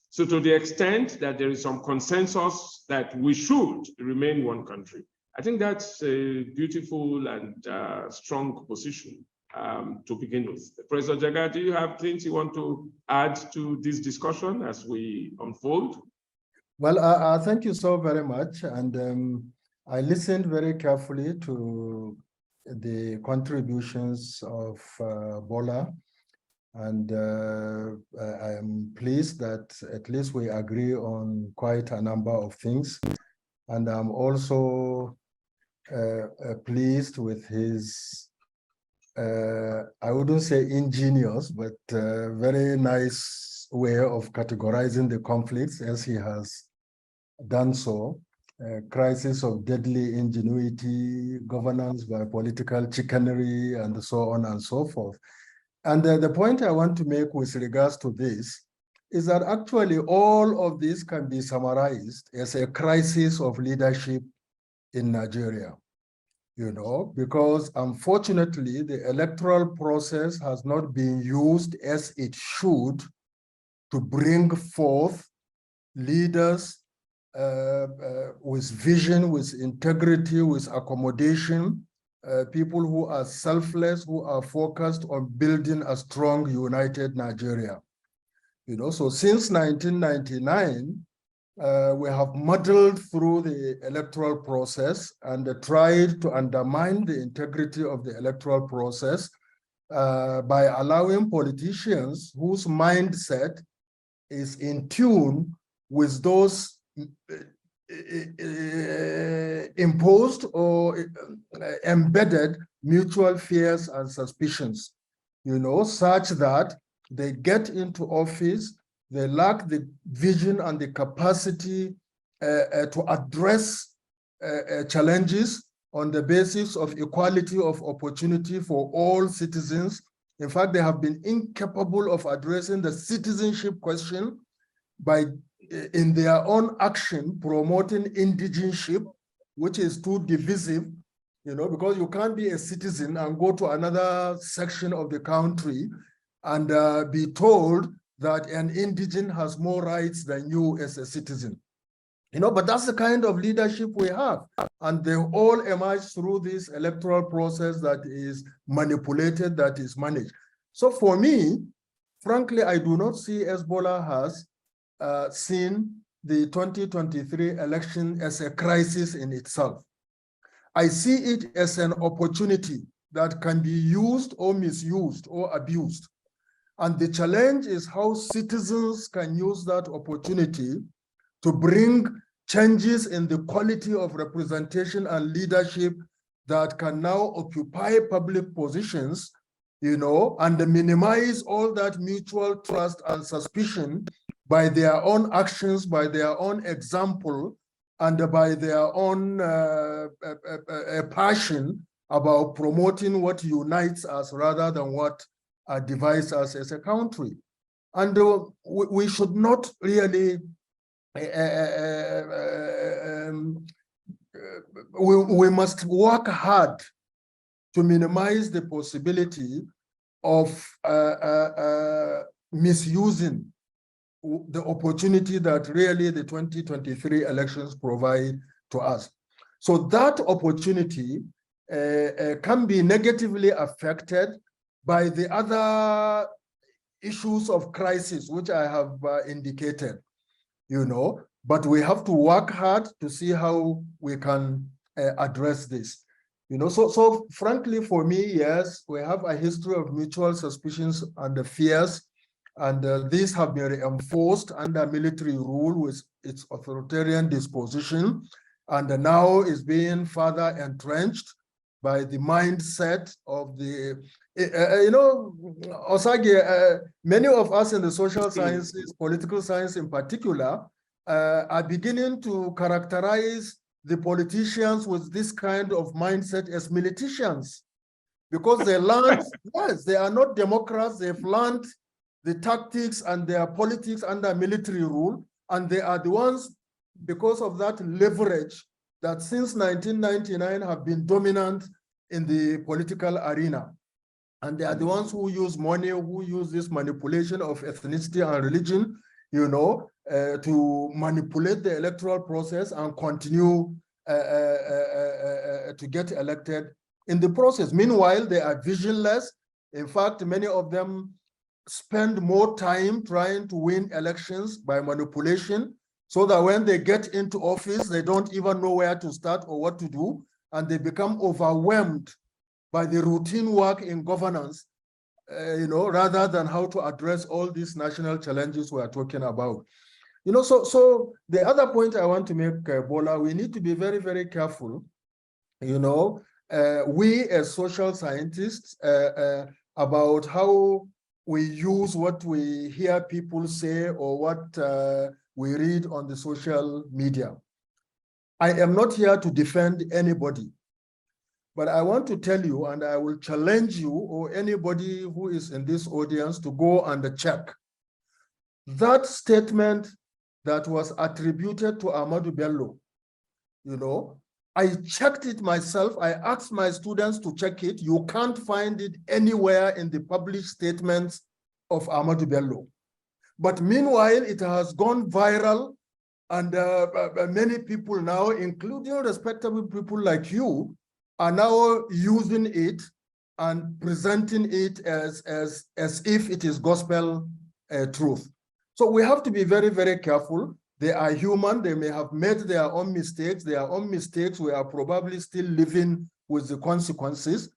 So to the extent that there is some consensus that we should remain one country, I think that's a beautiful and strong position. to begin with. Professor Jaga, do you have things you want to add to this discussion as we unfold? Well, thank you so very much. And I listened very carefully to the contributions of Bola. And I am pleased that at least we agree on quite a number of things. And I'm also pleased with his, I wouldn't say ingenious, but very nice way of categorizing the conflicts as he has done so. Crisis of deadly ingenuity, governance by political chicanery, and so on and so forth. And the point I want to make with regards to this is that actually all of this can be summarized as a crisis of leadership in Nigeria, you know, because unfortunately the electoral process has not been used as it should to bring forth leaders with vision, with integrity, with accommodation, people who are selfless, who are focused on building a strong, united Nigeria. You know, so since 1999, we have muddled through the electoral process and tried to undermine the integrity of the electoral process by allowing politicians whose mindset is in tune with those imposed or embedded mutual fears and suspicions, you know, such that they get into office, they lack the vision and the capacity to address challenges on the basis of equality of opportunity for all citizens. In fact, they have been incapable of addressing the citizenship question by, in their own action, promoting indigenship, which is too divisive, you know, because you can't be a citizen and go to another section of the country and be told that an indigene has more rights than you as a citizen. You know, but that's the kind of leadership we have. And they all emerge through this electoral process that is manipulated, that is managed. So for me, frankly, I do not see, as Bola has, seen the 2023 election as a crisis in itself. I see it as an opportunity that can be used or misused or abused. And the challenge is how citizens can use that opportunity to bring changes in the quality of representation and leadership that can now occupy public positions, you know, and minimize all that mutual trust and suspicion by their own actions, by their own example, and by their own passion about promoting what unites us rather than what divides us as a country. And we should not really, we must work hard to minimize the possibility of misusing the opportunity that really the 2023 elections provide to us. So that opportunity can be negatively affected by the other issues of crisis, which I have indicated, you know, but we have to work hard to see how we can address this. You know, so frankly, for me, yes, we have a history of mutual suspicions and fears, and these have been reinforced under military rule with its authoritarian disposition, and now is being further entrenched by the mindset of the, you know, Osage, many of us in the social sciences, political science in particular, are beginning to characterize the politicians with this kind of mindset as militians, because they learned, yes, they are not Democrats, they've learned the tactics and their politics under military rule, and they are the ones, because of that leverage, that since 1999 have been dominant in the political arena. And they are the ones who use money, who use this manipulation of ethnicity and religion, you know, to manipulate the electoral process and continue to get elected in the process. Meanwhile, they are visionless, In fact, many of them spend more time trying to win elections by manipulation, so that when they get into office, they don't even know where to start or what to do, and they become overwhelmed by the routine work in governance, rather than how to address all these national challenges we are talking about. So the other point I want to make, Bola, we need to be very, very careful, we as social scientists, about how we use what we hear people say or what we read on the social media. I am not here to defend anybody, but I want to tell you, and I will challenge you or anybody who is in this audience to go and check that statement that was attributed to Ahmadu Bello. I checked it myself. I asked my students to check it. You can't find it anywhere in the published statements of Ahmadu Bello. But meanwhile, it has gone viral, and many people now, including respectable people like you, are now using it and presenting it as if it is gospel truth. So we have to be very, very careful. They are human. They may have made their own mistakes. Their own mistakes, we are probably still living with the consequences,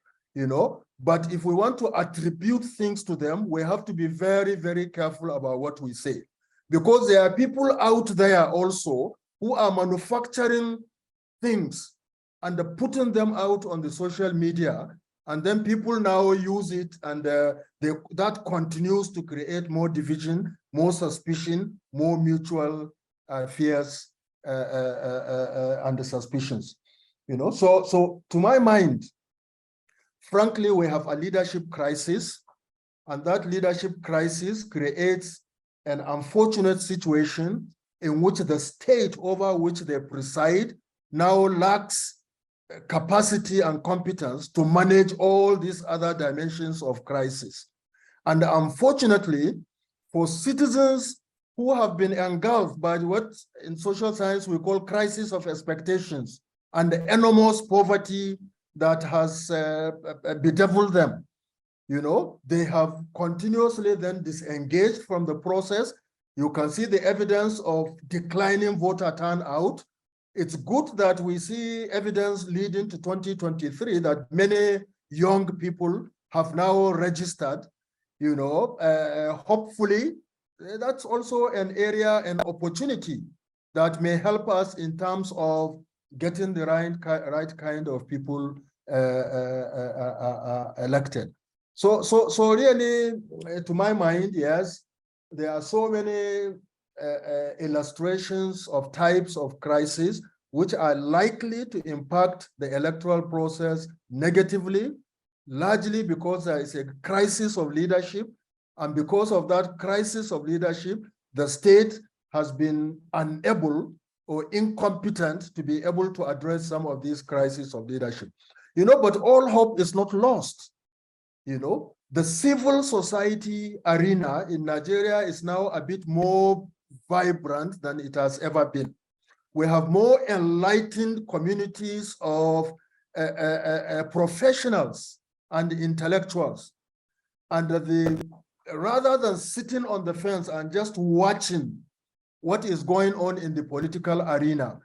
But if we want to attribute things to them, we have to be very, very careful about what we say. Because there are people out there also who are manufacturing things and putting them out on the social media, and then people now use it, and that continues to create more division, more suspicion, more mutual fears and suspicions. So to my mind, frankly, we have a leadership crisis, and that leadership crisis creates an unfortunate situation in which the state over which they preside now lacks capacity and competence to manage all these other dimensions of crisis. And unfortunately, for citizens who have been engulfed by what in social science we call crisis of expectations and the enormous poverty that has bedeviled them, they have continuously then disengaged from the process. You can see the evidence of declining voter turnout. It's good that we see evidence leading to 2023 that many young people have now registered, hopefully that's also an area, an opportunity that may help us in terms of getting the right kind of people elected. So really, to my mind, yes, there are so many illustrations of types of crises which are likely to impact the electoral process negatively, largely because there is a crisis of leadership. And because of that crisis of leadership, the state has been unable or incompetent to be able to address some of these crises of leadership. But all hope is not lost. The civil society arena in Nigeria is now a bit more vibrant than it has ever been. We have more enlightened communities of professionals and intellectuals. And rather than sitting on the fence and just watching what is going on in the political arena,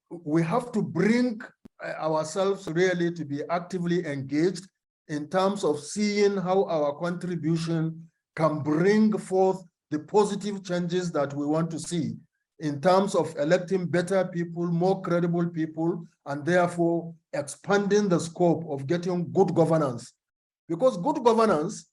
we have to bring ourselves really to be actively engaged in terms of seeing how our contribution can bring forth the positive changes that we want to see in terms of electing better people, more credible people, and therefore expanding the scope of getting good governance. Because good governance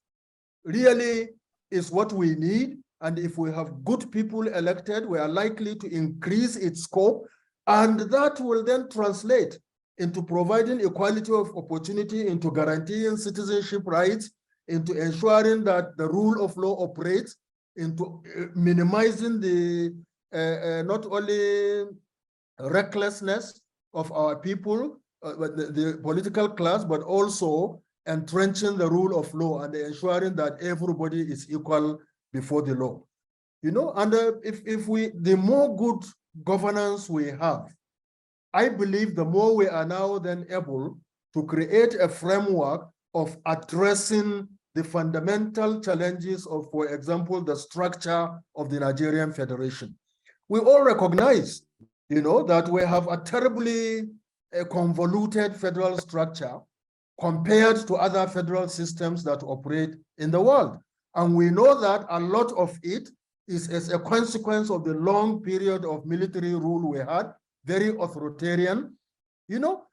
really is what we need. And if we have good people elected, we are likely to increase its scope. And that will then translate into providing equality of opportunity, into guaranteeing citizenship rights, into ensuring that the rule of law operates, into minimizing the not only recklessness of our people, the political class, but also entrenching the rule of law and ensuring that everybody is equal before the law. And the more good governance we have, I believe the more we are now then able to create a framework of addressing the fundamental challenges of, for example, the structure of the Nigerian Federation. We all recognize, that we have a terribly convoluted federal structure compared to other federal systems that operate in the world. And we know that a lot of it is as a consequence of the long period of military rule we had, very authoritarian,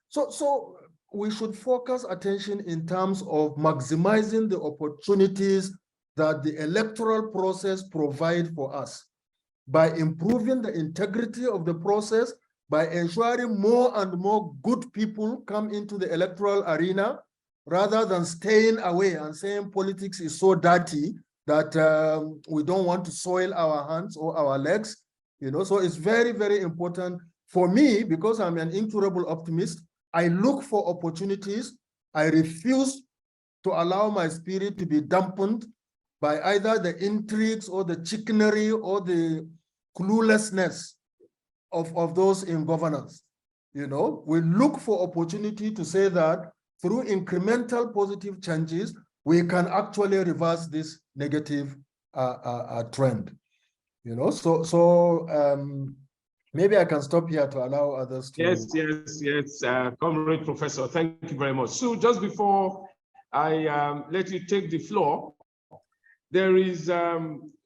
so we should focus attention in terms of maximizing the opportunities that the electoral process provides for us by improving the integrity of the process, by ensuring more and more good people come into the electoral arena, rather than staying away and saying politics is so dirty that we don't want to soil our hands or our legs. So it's very, very important for me, because I'm an incurable optimist. I look for opportunities. I refuse to allow my spirit to be dampened by either the intrigues or the chicanery or the cluelessness of those in governance. We look for opportunity to say that through incremental positive changes, we can actually reverse this negative trend. Maybe I can stop here to allow others to. Yes, Comrade Professor, thank you very much. So just before I let you take the floor, there is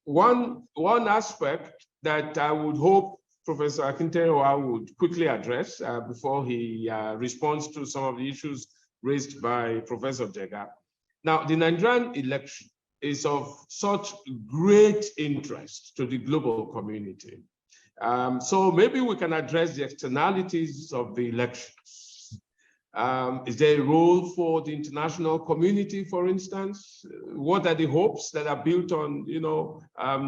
one aspect that I would hope Professor Akinterewa would quickly address before he responds to some of the issues raised by Professor Jega. Now, the Nigerian election is of such great interest to the global community. So maybe we can address the externalities of the elections. Is there a role for the international community, for instance? What are the hopes that are built on,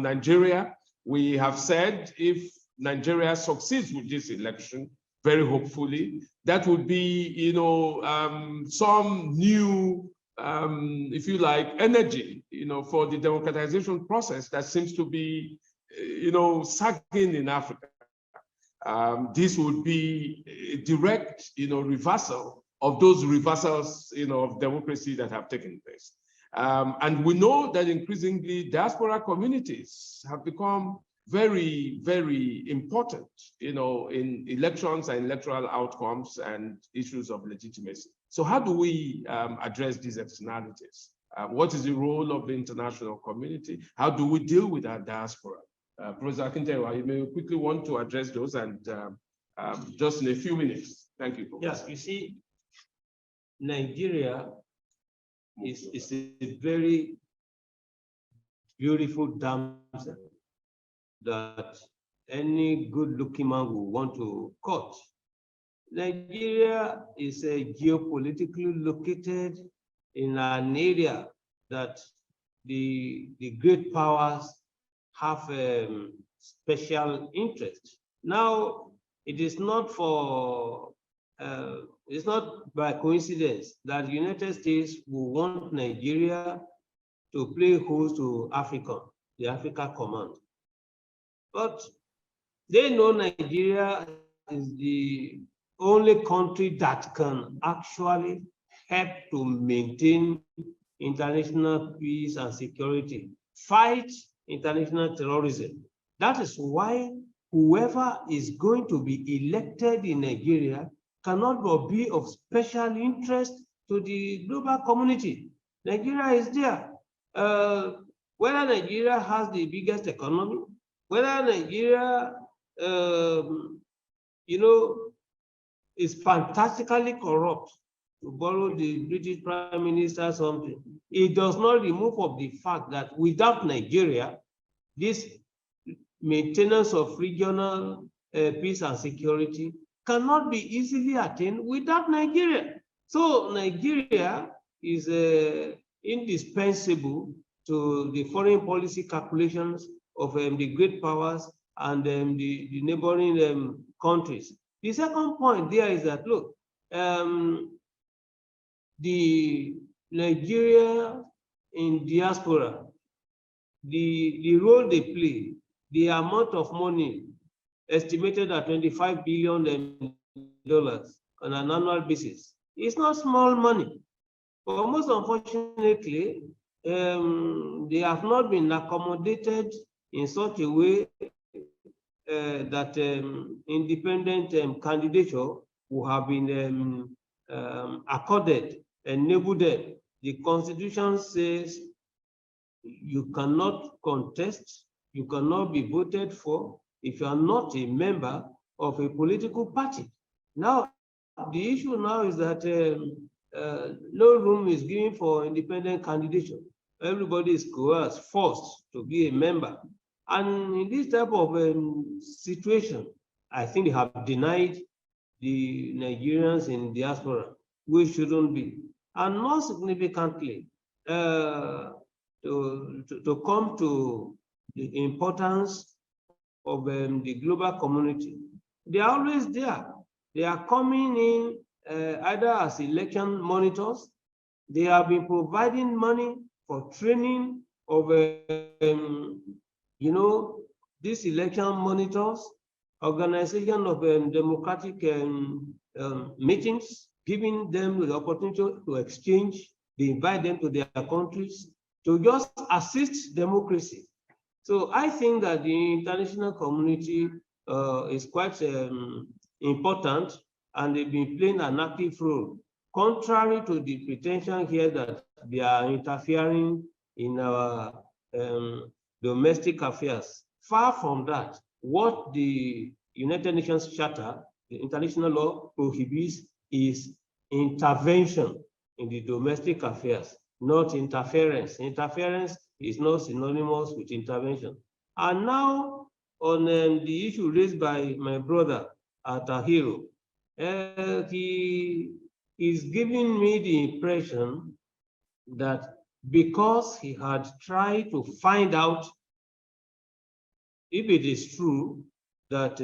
Nigeria? We have said if Nigeria succeeds with this election, very hopefully, that would be, some new, if you like, energy, for the democratization process that seems to be, sagging in Africa. This would be a direct, reversal of those reversals, of democracy that have taken place. And we know that increasingly diaspora communities have become very, very important, in elections and electoral outcomes and issues of legitimacy. So how do we address these externalities? What is the role of the international community? How do we deal with our diaspora? Professor Akinterewa, you may quickly want to address those and just in a few minutes. Thank you, Professor. Yes, you see, Nigeria is a very beautiful damsel that any good-looking man will want to court. Nigeria is geopolitically located in an area that the great powers have special interest. Now, it is not it's not by coincidence that the United States will want Nigeria to play host to Africa, the Africa Command. But they know Nigeria is the only country that can actually help to maintain international peace and security, fight international terrorism. That is why whoever is going to be elected in Nigeria cannot but be of special interest to the global community. Nigeria is there. Whether Nigeria has the biggest economy, whether Nigeria, is fantastically corrupt, to borrow the British Prime Minister something, it does not remove of the fact that without Nigeria, this maintenance of regional peace and security cannot be easily attained without Nigeria. So Nigeria is indispensable to the foreign policy calculations of the great powers and the neighboring countries. The second point there is that, look, the Nigeria in diaspora, the role they play, the amount of money estimated at $25 billion on an annual basis, it's not small money. But most unfortunately, they have not been accommodated in such a way that independent candidature will have been accorded, enabled. The Constitution says you cannot contest, you cannot be voted for if you are not a member of a political party. Now, the issue now is that no room is given for independent candidature. Everybody is coerced, forced to be a member. And in this type of situation, I think they have denied the Nigerians in diaspora, which shouldn't be. And more significantly, to come to the importance of the global community, they are always there. They are coming in either as election monitors. They have been providing money for training of, these election monitors, organization of democratic meetings, giving them the opportunity to exchange. They invite them to their countries to just assist democracy. So I think that the international community is quite important, and they've been playing an active role, contrary to the pretension here that they are interfering in our domestic affairs. Far from that, what the United Nations Charter, the international law, prohibits is intervention in the domestic affairs, not interference. Interference is not synonymous with intervention. And now, on the issue raised by my brother, Tahiru, he is giving me the impression that because he had tried to find out if it is true that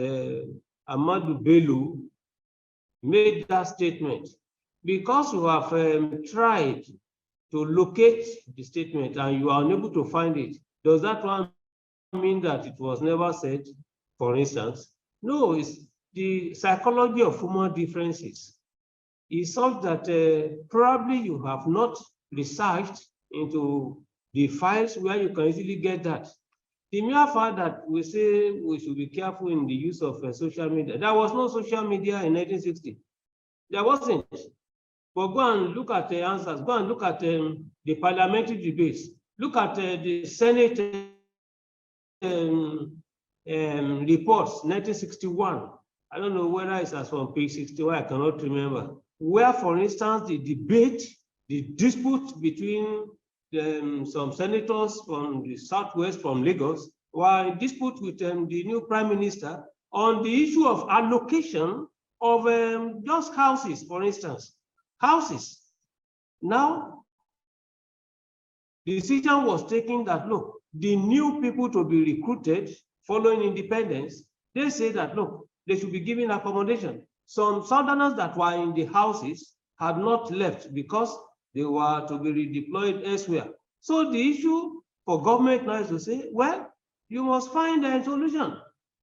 Ahmadu Bello made that statement, because you have tried to locate the statement and you are unable to find it, does that one mean that it was never said, for instance? No, it's the psychology of human differences. It's such that probably you have not researched into the files where you can easily get that. The mere fact that we say we should be careful in the use of social media, there was no social media in 1960. There wasn't. But go and look at the answers. Go and look at the parliamentary debates. Look at the Senate reports, 1961. I don't know whether it's as from page 61, I cannot remember. Where, for instance, the debate, the dispute between some senators from the Southwest, from Lagos, were in dispute with the new prime minister on the issue of allocation of just houses, for instance. Houses. Now, the decision was taken that, look, the new people to be recruited following independence, they say that, look, they should be given accommodation. Some Southerners that were in the houses had not left because they were to be redeployed elsewhere. So the issue for government now is to say, well, you must find a solution.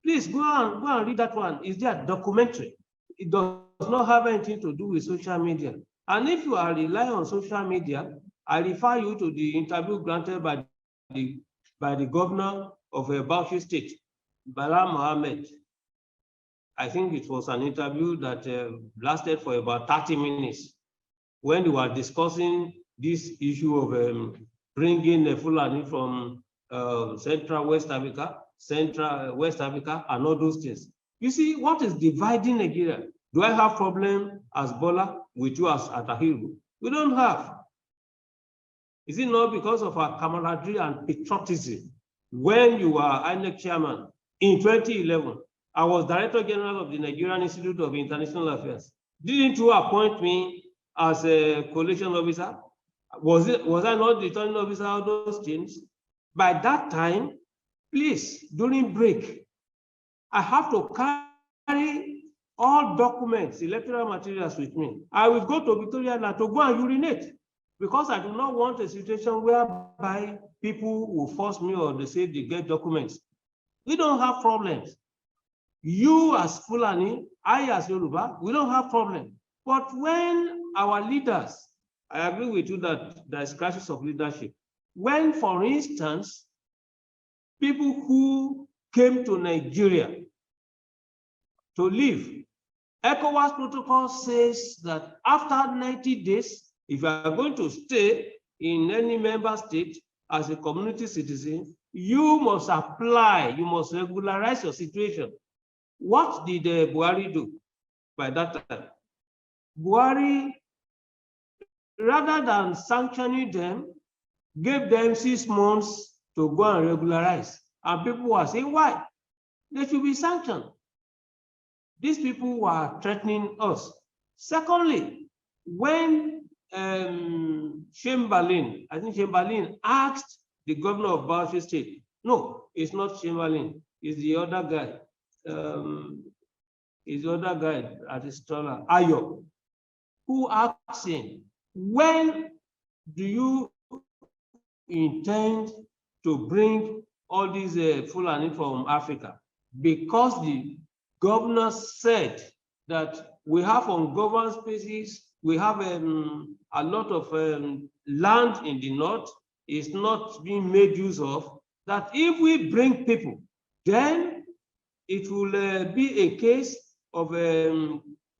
Please go and read that one. Is there documentary? It does not have anything to do with social media. And if you are relying on social media, I refer you to the interview granted by the governor of Bauchi State, Bala Mohammed. I think it was an interview that lasted for about 30 minutes when they were discussing this issue of bringing the Fulani from Central West Africa, and all those things. You see, what is dividing Nigeria? Do I have problem as Bola with you as Atahiru? We don't have. Is it not because of our camaraderie and patriotism? When you were INEC chairman in 2011, I was Director General of the Nigerian Institute of International Affairs. Didn't you appoint me as a coalition officer? Was I not the returning officer of those things? By that time, please, during break, I have to carry all documents, electoral materials with me. I will go to Victoria now to go and urinate because I do not want a situation whereby people will force me or they say they get documents. We don't have problems. You as Fulani, I as Yoruba, we don't have problem. But when our leaders I agree with you that there is crisis of leadership. When, for instance, people who came to Nigeria to live, ECOWAS protocol says that after 90 days, if you are going to stay in any member state as a community citizen, you must apply, you must regularize your situation. What did Buhari do by that time? Buhari, rather than sanctioning them, gave them 6 months to go and regularize. And people were saying, why? They should be sanctioned. These people were threatening us. Secondly, when Chamberlain, I think Chamberlain asked the governor of Biafra State, no, it's not Chamberlain, it's the other guy. Is the other guy at the store, Ayo, who asked him, when do you intend to bring all these Fulani from Africa? Because the governor said that we have ungoverned spaces, we have a lot of land in the north, is not being made use of, that if we bring people, then it will be a case of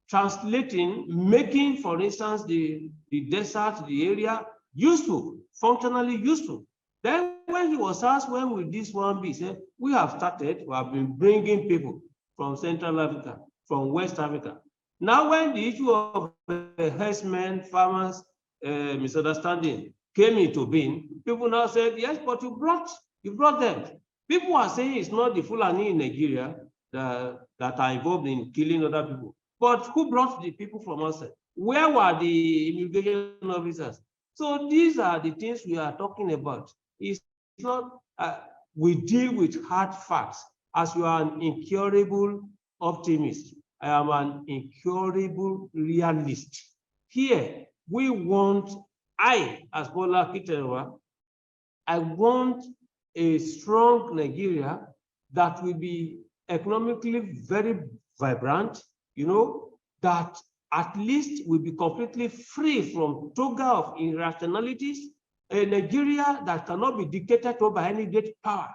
translating, making, for instance, the desert, the area, useful, functionally useful. Then when he was asked, when will this one be? He said, we have started, we have been bringing people from Central Africa, from West Africa. Now when the issue of herdsmen, farmers, misunderstanding came into being, people now said, yes, but you brought them. People are saying it's not the Fulani in Nigeria that are involved in killing other people. But who brought the people from outside? Where were the immigration officers? So these are the things we are talking about. It's not, we deal with hard facts. As you are an incurable optimist, I am an incurable realist. Here, we want, as Bola Kitewa, I want a strong Nigeria that will be economically very vibrant, you know, that at least will be completely free from toga of irrationalities, a Nigeria that cannot be dictated to by any great power.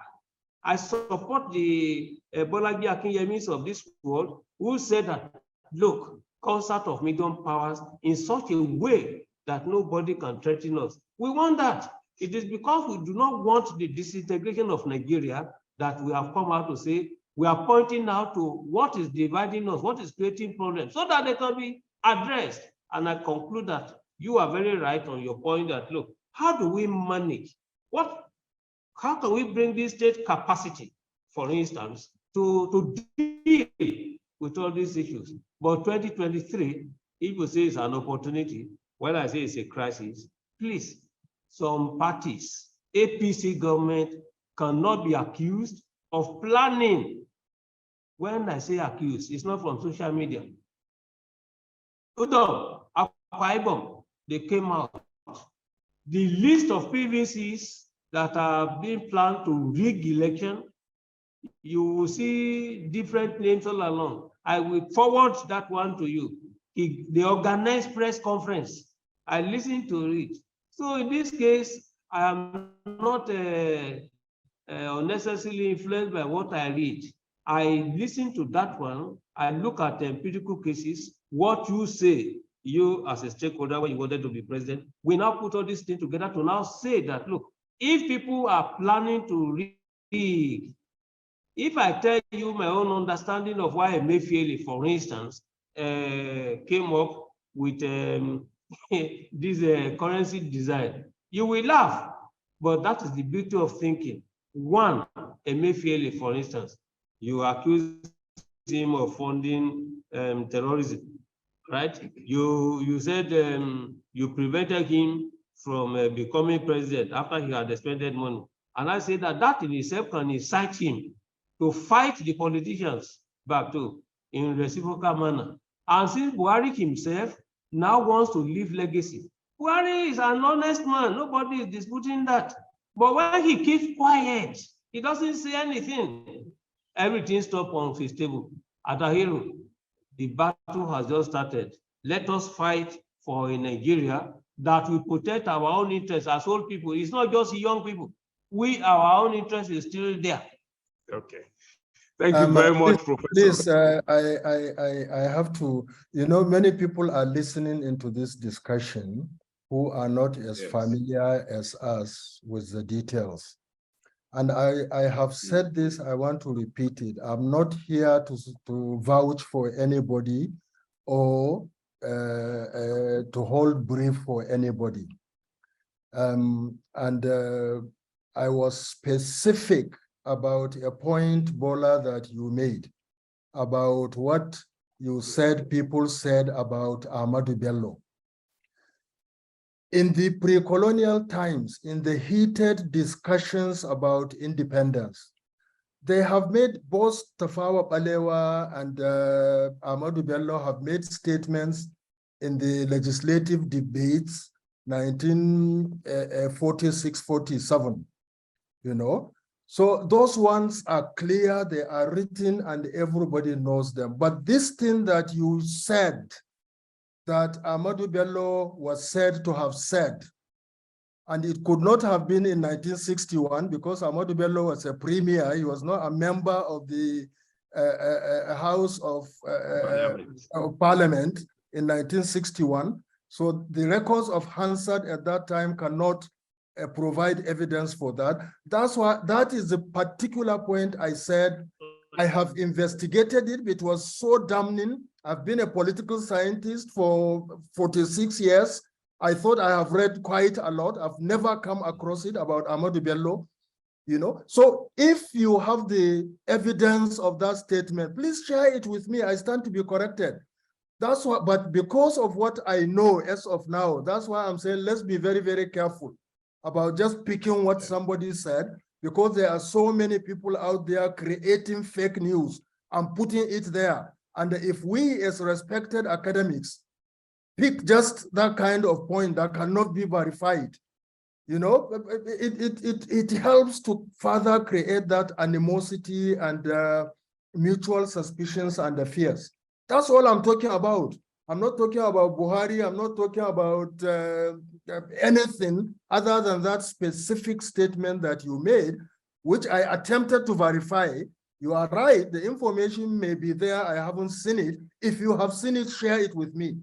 I support the Bolagi Akinyemis of this world who said that, look, concert of medium powers in such a way that nobody can threaten us. We want that. It is because we do not want the disintegration of Nigeria that we have come out to say, we are pointing out to what is dividing us, what is creating problems, so that they can be addressed. And I conclude that you are very right on your point that, look, how do we manage? How can we bring this state capacity, for instance, to deal with all these issues? But 2023, if you say it's an opportunity, when I say it's a crisis, please, some parties, APC government cannot be accused of planning. When I say accused, it's not from social media. Udom, Akwa Ibom, they came out. The list of PVCs that are being planned to rig election, you will see different names all along. I will forward that one to you. They organized press conference. I listened to it. So in this case, I am not unnecessarily influenced by what I read. I listen to that one. I look at empirical cases, what you say, you as a stakeholder when you wanted to be president. We now put all these things together to now say that, look, if people are planning to rig, if I tell you my own understanding of why Emefiele, for instance, came up with this currency design, you will laugh, but that is the beauty of thinking. One, Emefiele, for instance, you accuse him of funding terrorism, right? You said you prevented him from becoming president after he had expended money. And I say that that in itself can incite him to fight the politicians back to in reciprocal manner. And since Buhari himself now wants to leave legacy, Buhari is an honest man, nobody is disputing that. But when he keeps quiet, he doesn't say anything, everything stops on his table. Adahiro, the battle has just started. Let us fight for a Nigeria that we protect our own interests as old people. It's not just young people. Our own interest is still there. Okay. Thank you very much, Professor. Please, I have to, many people are listening into this discussion who are not as familiar as us with the details. And I have said this, I want to repeat it. I'm not here to vouch for anybody or to hold brief for anybody. I was specific about a point, Bola, that you made about what you said, people said about Ahmadu Bello. In the pre-colonial times, in the heated discussions about independence, they have made, both Tafawa Balewa and Ahmadu Bello have made statements in the legislative debates, 1946, 47, So those ones are clear, they are written, and everybody knows them. But this thing that you said, that Ahmadu Bello was said to have said, and it could not have been in 1961 because Ahmadu Bello was a premier. He was not a member of the House of Parliament in 1961. So the records of Hansard at that time cannot provide evidence for that. That is the particular point I said. I have investigated it. It was so damning. I've been a political scientist for 46 years. I thought I have read quite a lot. I've never come across it about Ahmadu Bello, So if you have the evidence of that statement, please share it with me. I stand to be corrected. That's what, but because of what I know as of now, that's why I'm saying let's be very, very careful about just picking what somebody said, because there are so many people out there creating fake news and putting it there. And if we as respected academics pick just that kind of point that cannot be verified, it helps to further create that animosity and mutual suspicions and fears. That's all I'm talking about. I'm not talking about Buhari. I'm not talking about anything other than that specific statement that you made, which I attempted to verify. You are right. The information may be there. I haven't seen it. If you have seen it, share it with me.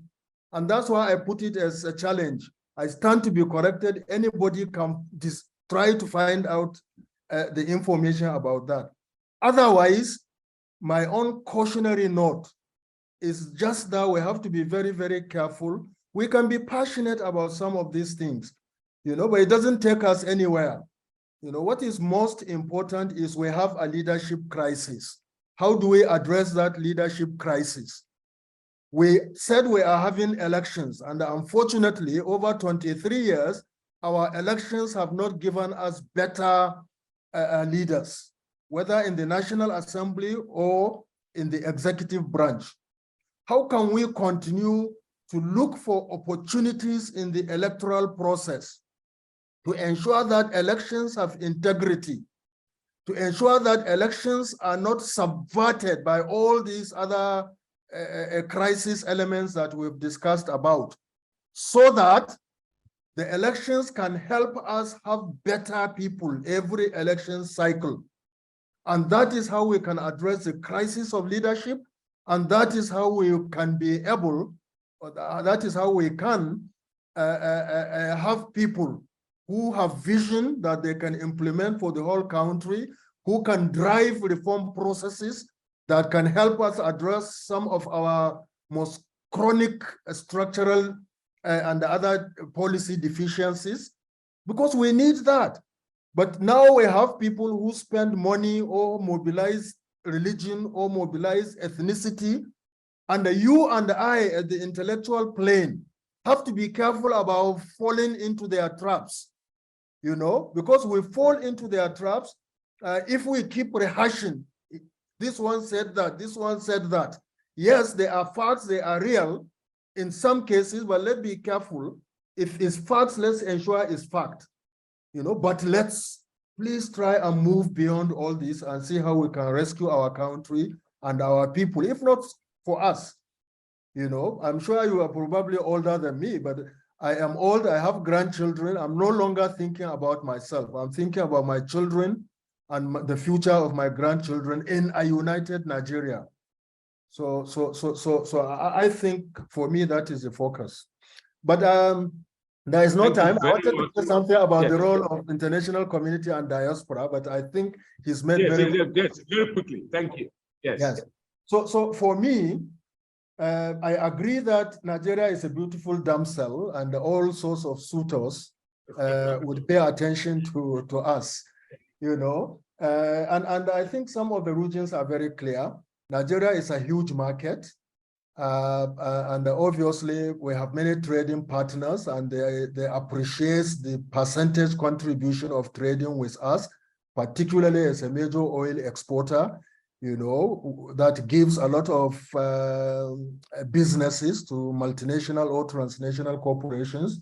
And that's why I put it as a challenge. I stand to be corrected. Anybody can try to find out the information about that. Otherwise, my own cautionary note is just that we have to be very, very careful. We can be passionate about some of these things, but it doesn't take us anywhere. What is most important is we have a leadership crisis. How do we address that leadership crisis? We said we are having elections, and unfortunately, over 23 years, our elections have not given us better leaders, whether in the National Assembly or in the executive branch. How can we continue to look for opportunities in the electoral process to ensure that elections have integrity, to ensure that elections are not subverted by all these other crisis elements that we've discussed about, so that the elections can help us have better people every election cycle. And that is how we can address the crisis of leadership, and that is how we can be able, that is how we can have people who have vision that they can implement for the whole country, who can drive reform processes that can help us address some of our most chronic structural and other policy deficiencies, because we need that. But now we have people who spend money or mobilize religion or mobilize ethnicity, and you and I at the intellectual plane have to be careful about falling into their traps, because we fall into their traps if we keep rehashing. This one said that, this one said that. Yes, there are facts, they are real in some cases, but let's be careful. If it's facts, let's ensure it's fact, but let's please try and move beyond all this and see how we can rescue our country and our people, if not for us. I'm sure you are probably older than me, but I am old, I have grandchildren. I'm no longer thinking about myself. I'm thinking about my children and the future of my grandchildren in a united Nigeria. So I think for me, that is the focus. But there is no time. I wanted to say something about the role of international community and diaspora, but I think he's made yes, very quickly. Thank you. Yes. So for me, I agree that Nigeria is a beautiful damsel and all sorts of suitors would pay attention to us, you know. And I think some of the regions are very clear. Nigeria is a huge market. And obviously we have many trading partners and they appreciate the percentage contribution of trading with us, particularly as a major oil exporter, you know, that gives a lot of businesses to multinational or transnational corporations.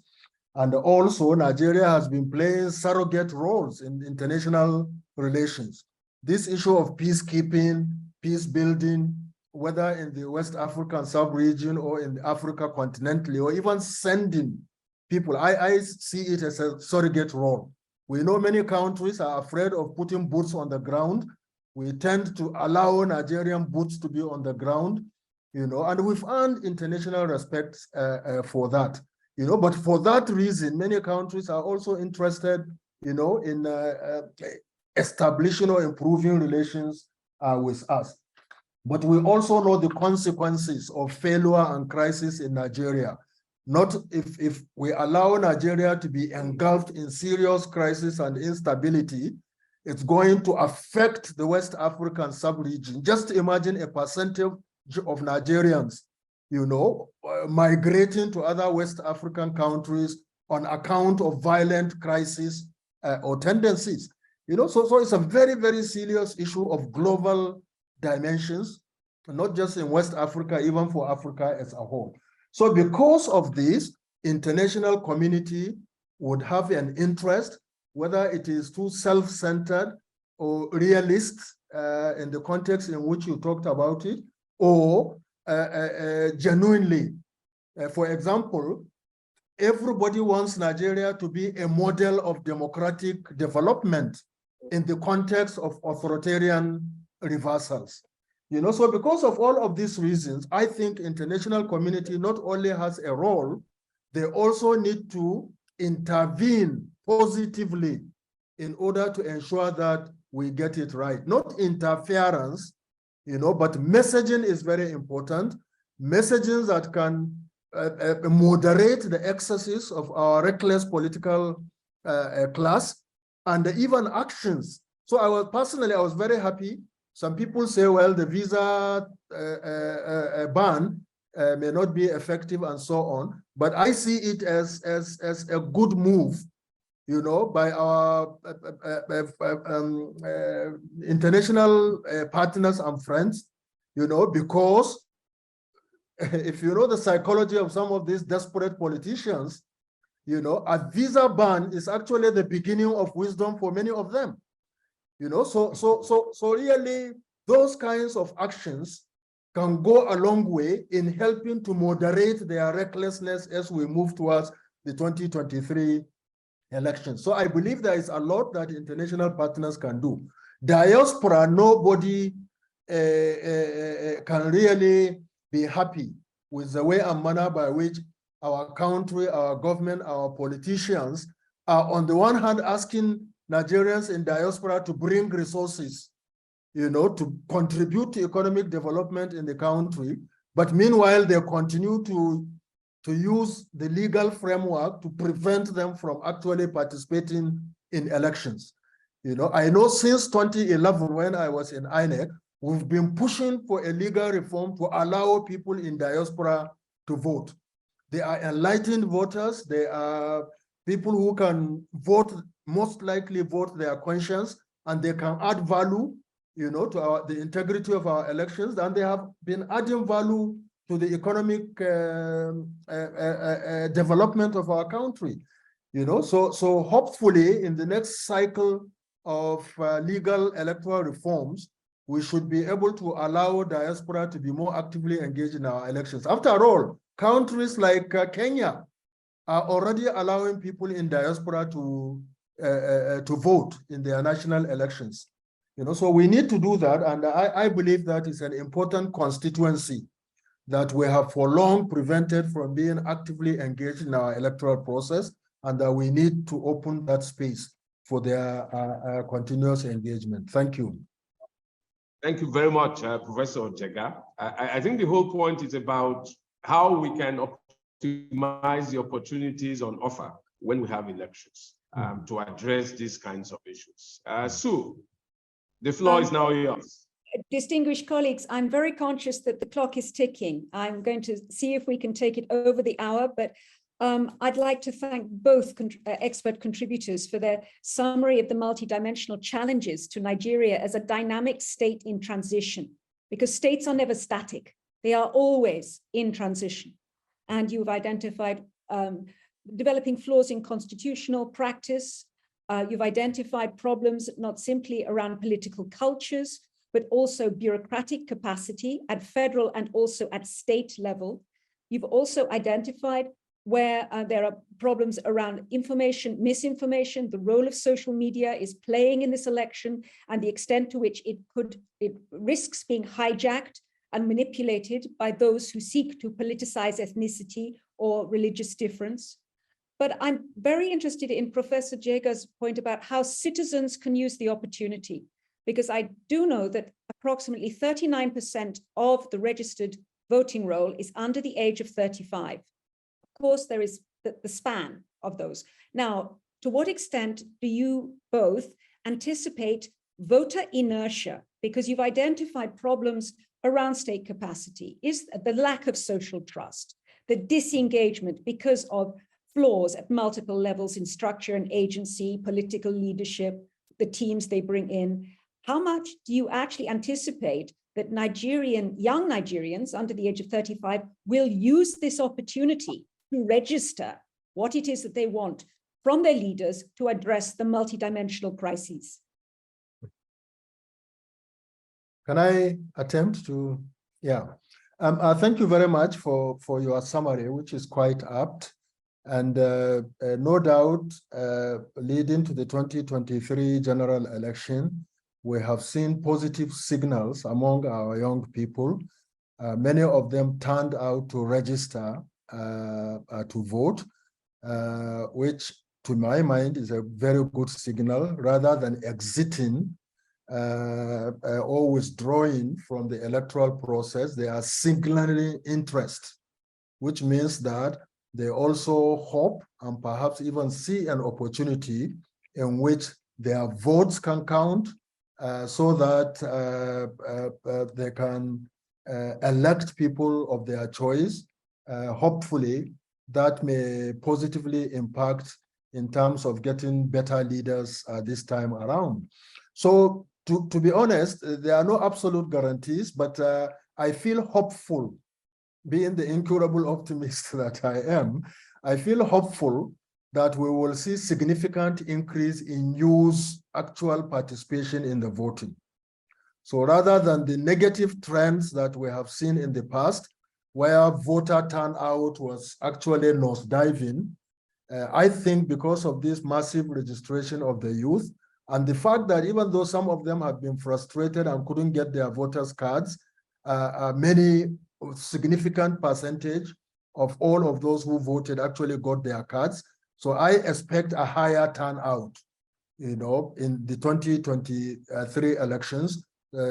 And also Nigeria has been playing surrogate roles in international relations. This issue of peacekeeping, peace building, whether in the West African sub-region or in Africa continentally, or even sending people, I see it as a surrogate role. We know many countries are afraid of putting boots on the ground. We tend to allow Nigerian boots to be on the ground, you know, and we've earned international respect for that, you know, but for that reason, many countries are also interested, you know, in establishing or improving relations with us. But we also know the consequences of failure and crisis in Nigeria. Not if we allow Nigeria to be engulfed in serious crisis and instability, it's going to affect the West African sub-region. Just imagine a percentage of Nigerians, you know, migrating to other West African countries on account of violent crisis or tendencies. You know, so it's a very, very serious issue of global dimensions, not just in West Africa, even for Africa as a whole. So because of this, international community would have an interest, whether it is too self-centered or realist in the context in which you talked about it, or genuinely. For example, everybody wants Nigeria to be a model of democratic development in the context of authoritarian reversals. You know, so because of all of these reasons, I think international community not only has a role, they also need to intervene positively in order to ensure that we get it right. Not interference, you know, but messaging is very important. Messaging that can moderate the excesses of our reckless political class, and even actions. So I was very happy. Some people say, well, the visa ban may not be effective and so on, but I see it as a good move, you know, by our international partners and friends, you know, because if you know the psychology of some of these desperate politicians, you know, a visa ban is actually the beginning of wisdom for many of them. You know, so really those kinds of actions can go a long way in helping to moderate their recklessness as we move towards the 2023 elections. So I believe there is a lot that international partners can do. Diaspora, nobody can really be happy with the way and manner by which our country, our government, our politicians are on the one hand asking Nigerians in diaspora to bring resources, you know, to contribute to economic development in the country, but meanwhile they continue to use the legal framework to prevent them from actually participating in elections. You know, I know since 2011 when I was in INEC, we've been pushing for a legal reform to allow people in diaspora to vote. They are enlightened voters. They are people who can vote, most likely vote their conscience, and they can add value, you know, to the integrity of our elections, and they have been adding value to the economic development of our country, you know. So hopefully in the next cycle of legal electoral reforms, we should be able to allow diaspora to be more actively engaged in our elections. After all, countries like Kenya, are already allowing people in diaspora to vote in their national elections. So we need to do that, and I believe that is an important constituency that we have for long prevented from being actively engaged in our electoral process, and that we need to open that space for their continuous engagement. Thank you. Thank you very much, Professor Jega. I think the whole point is about how we can optimize the opportunities on offer when we have elections to address these kinds of issues. Sue, the floor is now yours. Distinguished colleagues, I'm very conscious that the clock is ticking. I'm going to see if we can take it over the hour, but I'd like to thank both expert contributors for their summary of the multidimensional challenges to Nigeria as a dynamic state in transition, because states are never static. They are always in transition. And you've identified developing flaws in constitutional practice. You've identified problems not simply around political cultures, but also bureaucratic capacity at federal and also at state level. You've also identified where there are problems around information, misinformation, the role of social media is playing in this election, and the extent to which it risks being hijacked and manipulated by those who seek to politicize ethnicity or religious difference. But I'm very interested in Professor Jega's point about how citizens can use the opportunity, because I do know that approximately 39% of the registered voting roll is under the age of 35. Of course, there is the span of those. Now, to what extent do you both anticipate voter inertia? Because you've identified problems around state capacity, is the lack of social trust, the disengagement because of flaws at multiple levels in structure and agency, political leadership, the teams they bring in. How much do you actually anticipate that young Nigerians under the age of 35 will use this opportunity to register what it is that they want from their leaders to address the multidimensional crises? Can I attempt to? Yeah. Thank you very much for your summary, which is quite apt. And no doubt, leading to the 2023 general election, we have seen positive signals among our young people. Many of them turned out to register to vote, which to my mind is a very good signal. Rather than exiting or withdrawing from the electoral process, they are signaling interest, which means that they also hope and perhaps even see an opportunity in which their votes can count, so that they can elect people of their choice. Hopefully, that may positively impact in terms of getting better leaders this time around. So to be honest, there are no absolute guarantees, but I feel hopeful. Being the incurable optimist that I am, I feel hopeful that we will see significant increase in youth actual participation in the voting. So rather than the negative trends that we have seen in the past, where voter turnout was actually nosediving, I think because of this massive registration of the youth, and the fact that even though some of them have been frustrated and couldn't get their voters' cards, many significant percentage of all of those who voted actually got their cards. So I expect a higher turnout, in the 2023 elections,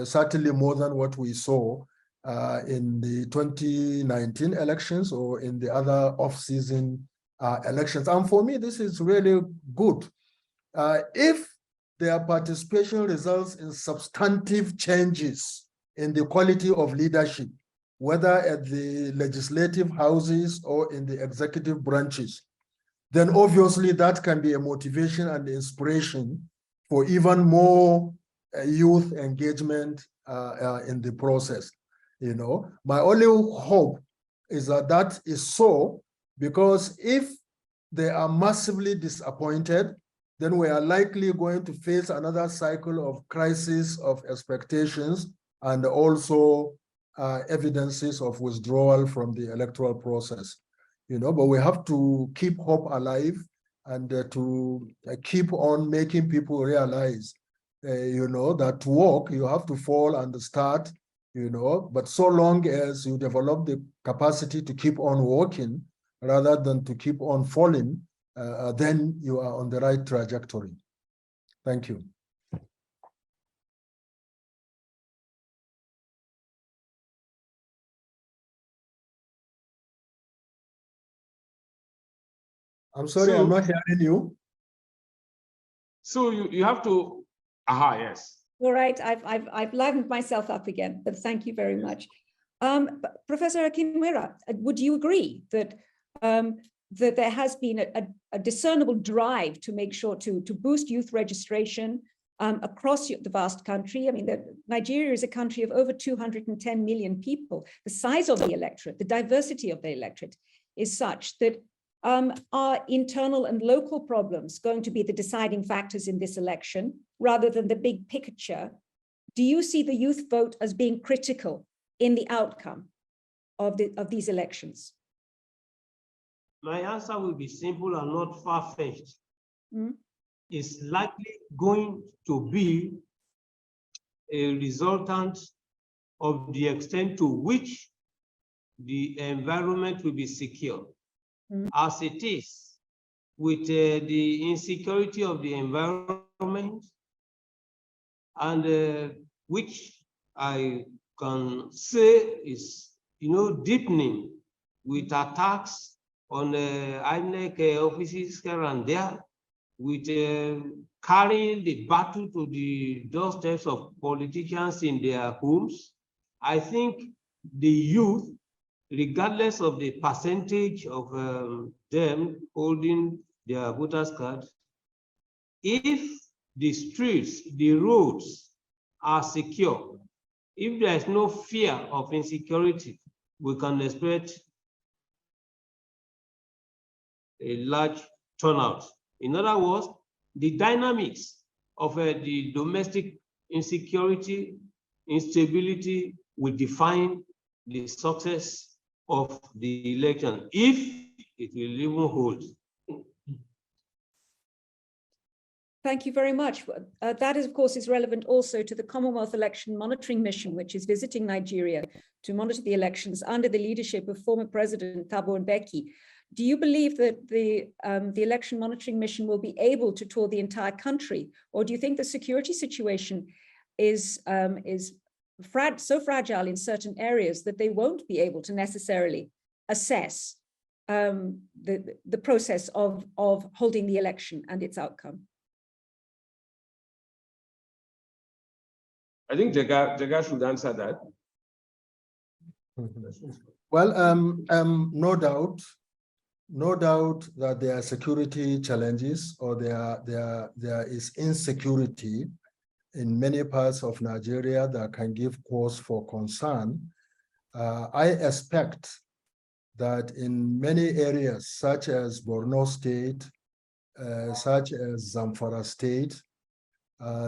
certainly more than what we saw in the 2019 elections or in the other off-season elections. And for me, this is really good. If their participation results in substantive changes in the quality of leadership, whether at the legislative houses or in the executive branches, then obviously that can be a motivation and inspiration for even more youth engagement in the process. My only hope is that that is so, because if they are massively disappointed, then we are likely going to face another cycle of crisis of expectations and also evidences of withdrawal from the electoral process. but we have to keep hope alive and to keep on making people realize, that to walk, you have to fall and start, but so long as you develop the capacity to keep on walking rather than to keep on falling, then you are on the right trajectory. Thank you. I'm sorry, I'm not hearing you. So you have to, yes. All right, I've livened myself up again, but thank you very much. Professor Akinwera, would you agree that that there has been a discernible drive to make sure to boost youth registration across the vast country? I mean, Nigeria is a country of over 210 million people. The size of the electorate, the diversity of the electorate is such that are internal and local problems going to be the deciding factors in this election rather than the big picture? Do you see the youth vote as being critical in the outcome of these elections? My answer will be simple and not far-fetched. Mm. It's likely going to be a resultant of the extent to which the environment will be secure. As it is, with the insecurity of the environment, and which I can say is, deepening with attacks on INEC offices here and there, with carrying the battle to the doorsteps of politicians in their homes. I think the youth, regardless of the percentage of them holding their voters card, if the streets, the roads are secure, if there is no fear of insecurity, we can expect a large turnout. In other words, the dynamics of the domestic insecurity, instability will define the success of the election, if it will even hold. Thank you very much. That, of course, is relevant also to the Commonwealth Election Monitoring Mission, which is visiting Nigeria to monitor the elections under the leadership of former President Thabo Mbeki. Do you believe that the Election Monitoring Mission will be able to tour the entire country, or do you think the security situation is so fragile in certain areas that they won't be able to necessarily assess the process of holding the election and its outcome? I think Jega should answer that. Well, no doubt that there are security challenges, or there is insecurity in many parts of Nigeria that can give cause for concern. I expect that in many areas, such as Borno State, such as Zamfara State,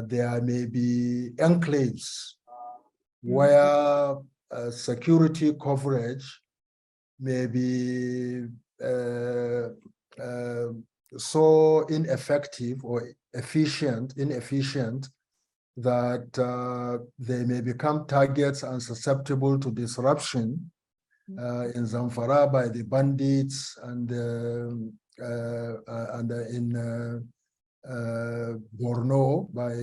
there may be enclaves where security coverage may be so ineffective or inefficient that they may become targets and susceptible to disruption in Zamfara by the bandits and in Borno by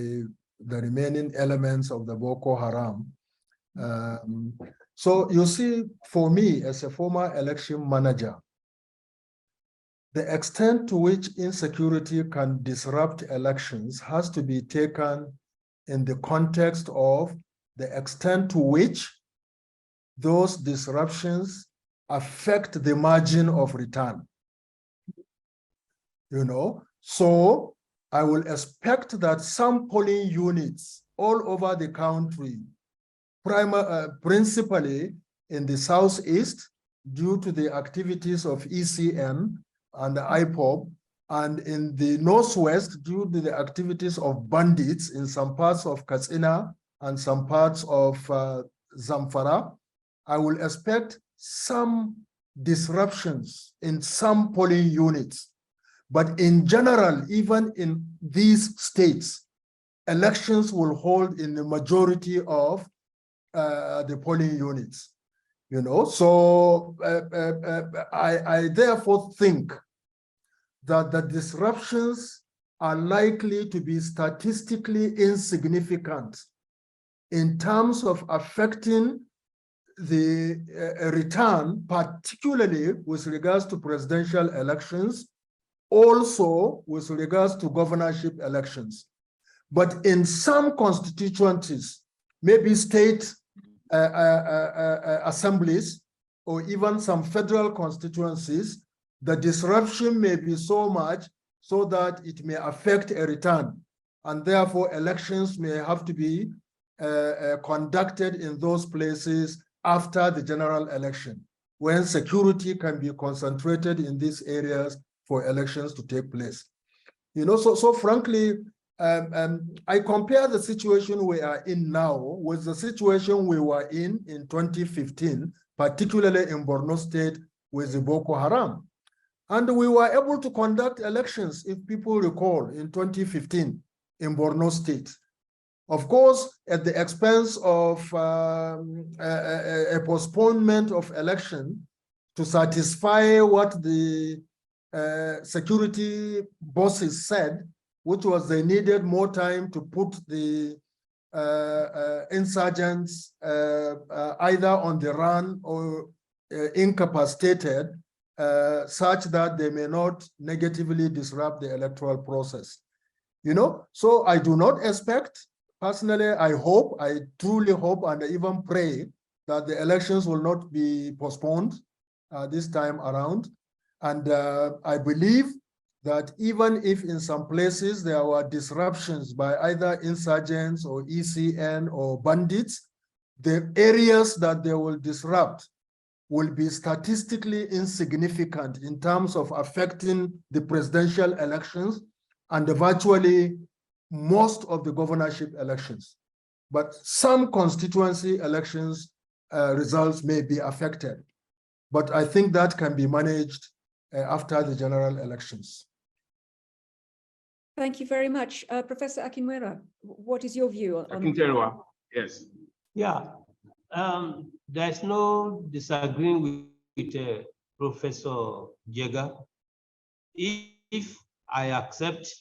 the remaining elements of the Boko Haram. So you see, for me as a former election manager, the extent to which insecurity can disrupt elections has to be taken in the context of the extent to which those disruptions affect the margin of return. So I will expect that some polling units all over the country, principally in the southeast, due to the activities of ECN and the IPOB, and in the northwest, due to the activities of bandits in some parts of Katsina and some parts of Zamfara, I will expect some disruptions in some polling units. But in general, even in these states, elections will hold in the majority of the polling units. You know, so I therefore think that the disruptions are likely to be statistically insignificant in terms of affecting the return, particularly with regards to presidential elections, also with regards to governorship elections. But in some constituencies, maybe state assemblies, or even some federal constituencies, the disruption may be so much so that it may affect a return. And therefore, elections may have to be conducted in those places after the general election, when security can be concentrated in these areas for elections to take place. You know, so frankly, I compare the situation we are in now with the situation we were in 2015, particularly in Borno State with the Boko Haram. And we were able to conduct elections, if people recall, in 2015 in Borno State. Of course, at the expense of a postponement of election to satisfy what the security bosses said, which was they needed more time to put the insurgents either on the run or incapacitated, such that they may not negatively disrupt the electoral process. You know, so I do not expect, personally, I truly hope, and I even pray that the elections will not be postponed this time around. And I believe that even if in some places there were disruptions by either insurgents or ECN or bandits, the areas that they will disrupt will be statistically insignificant in terms of affecting the presidential elections and virtually most of the governorship elections. But some constituency elections results may be affected. But I think that can be managed after the general elections. Thank you very much. Professor Akinwera, what is your view on Akinterewa, yes. Yeah, there's no disagreeing with Professor Jega. If I accept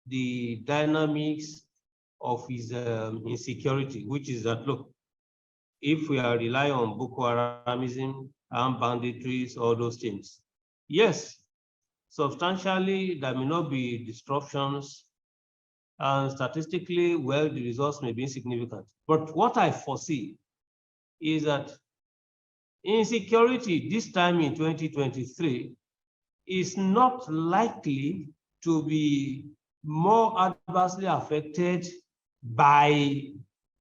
the dynamics of his insecurity, which is that, look, if we are relying on Boko Haramism, armed banditries, all those things, yes, substantially there may not be disruptions, and statistically, well, the results may be insignificant. But what I foresee is that insecurity this time in 2023 is not likely to be more adversely affected by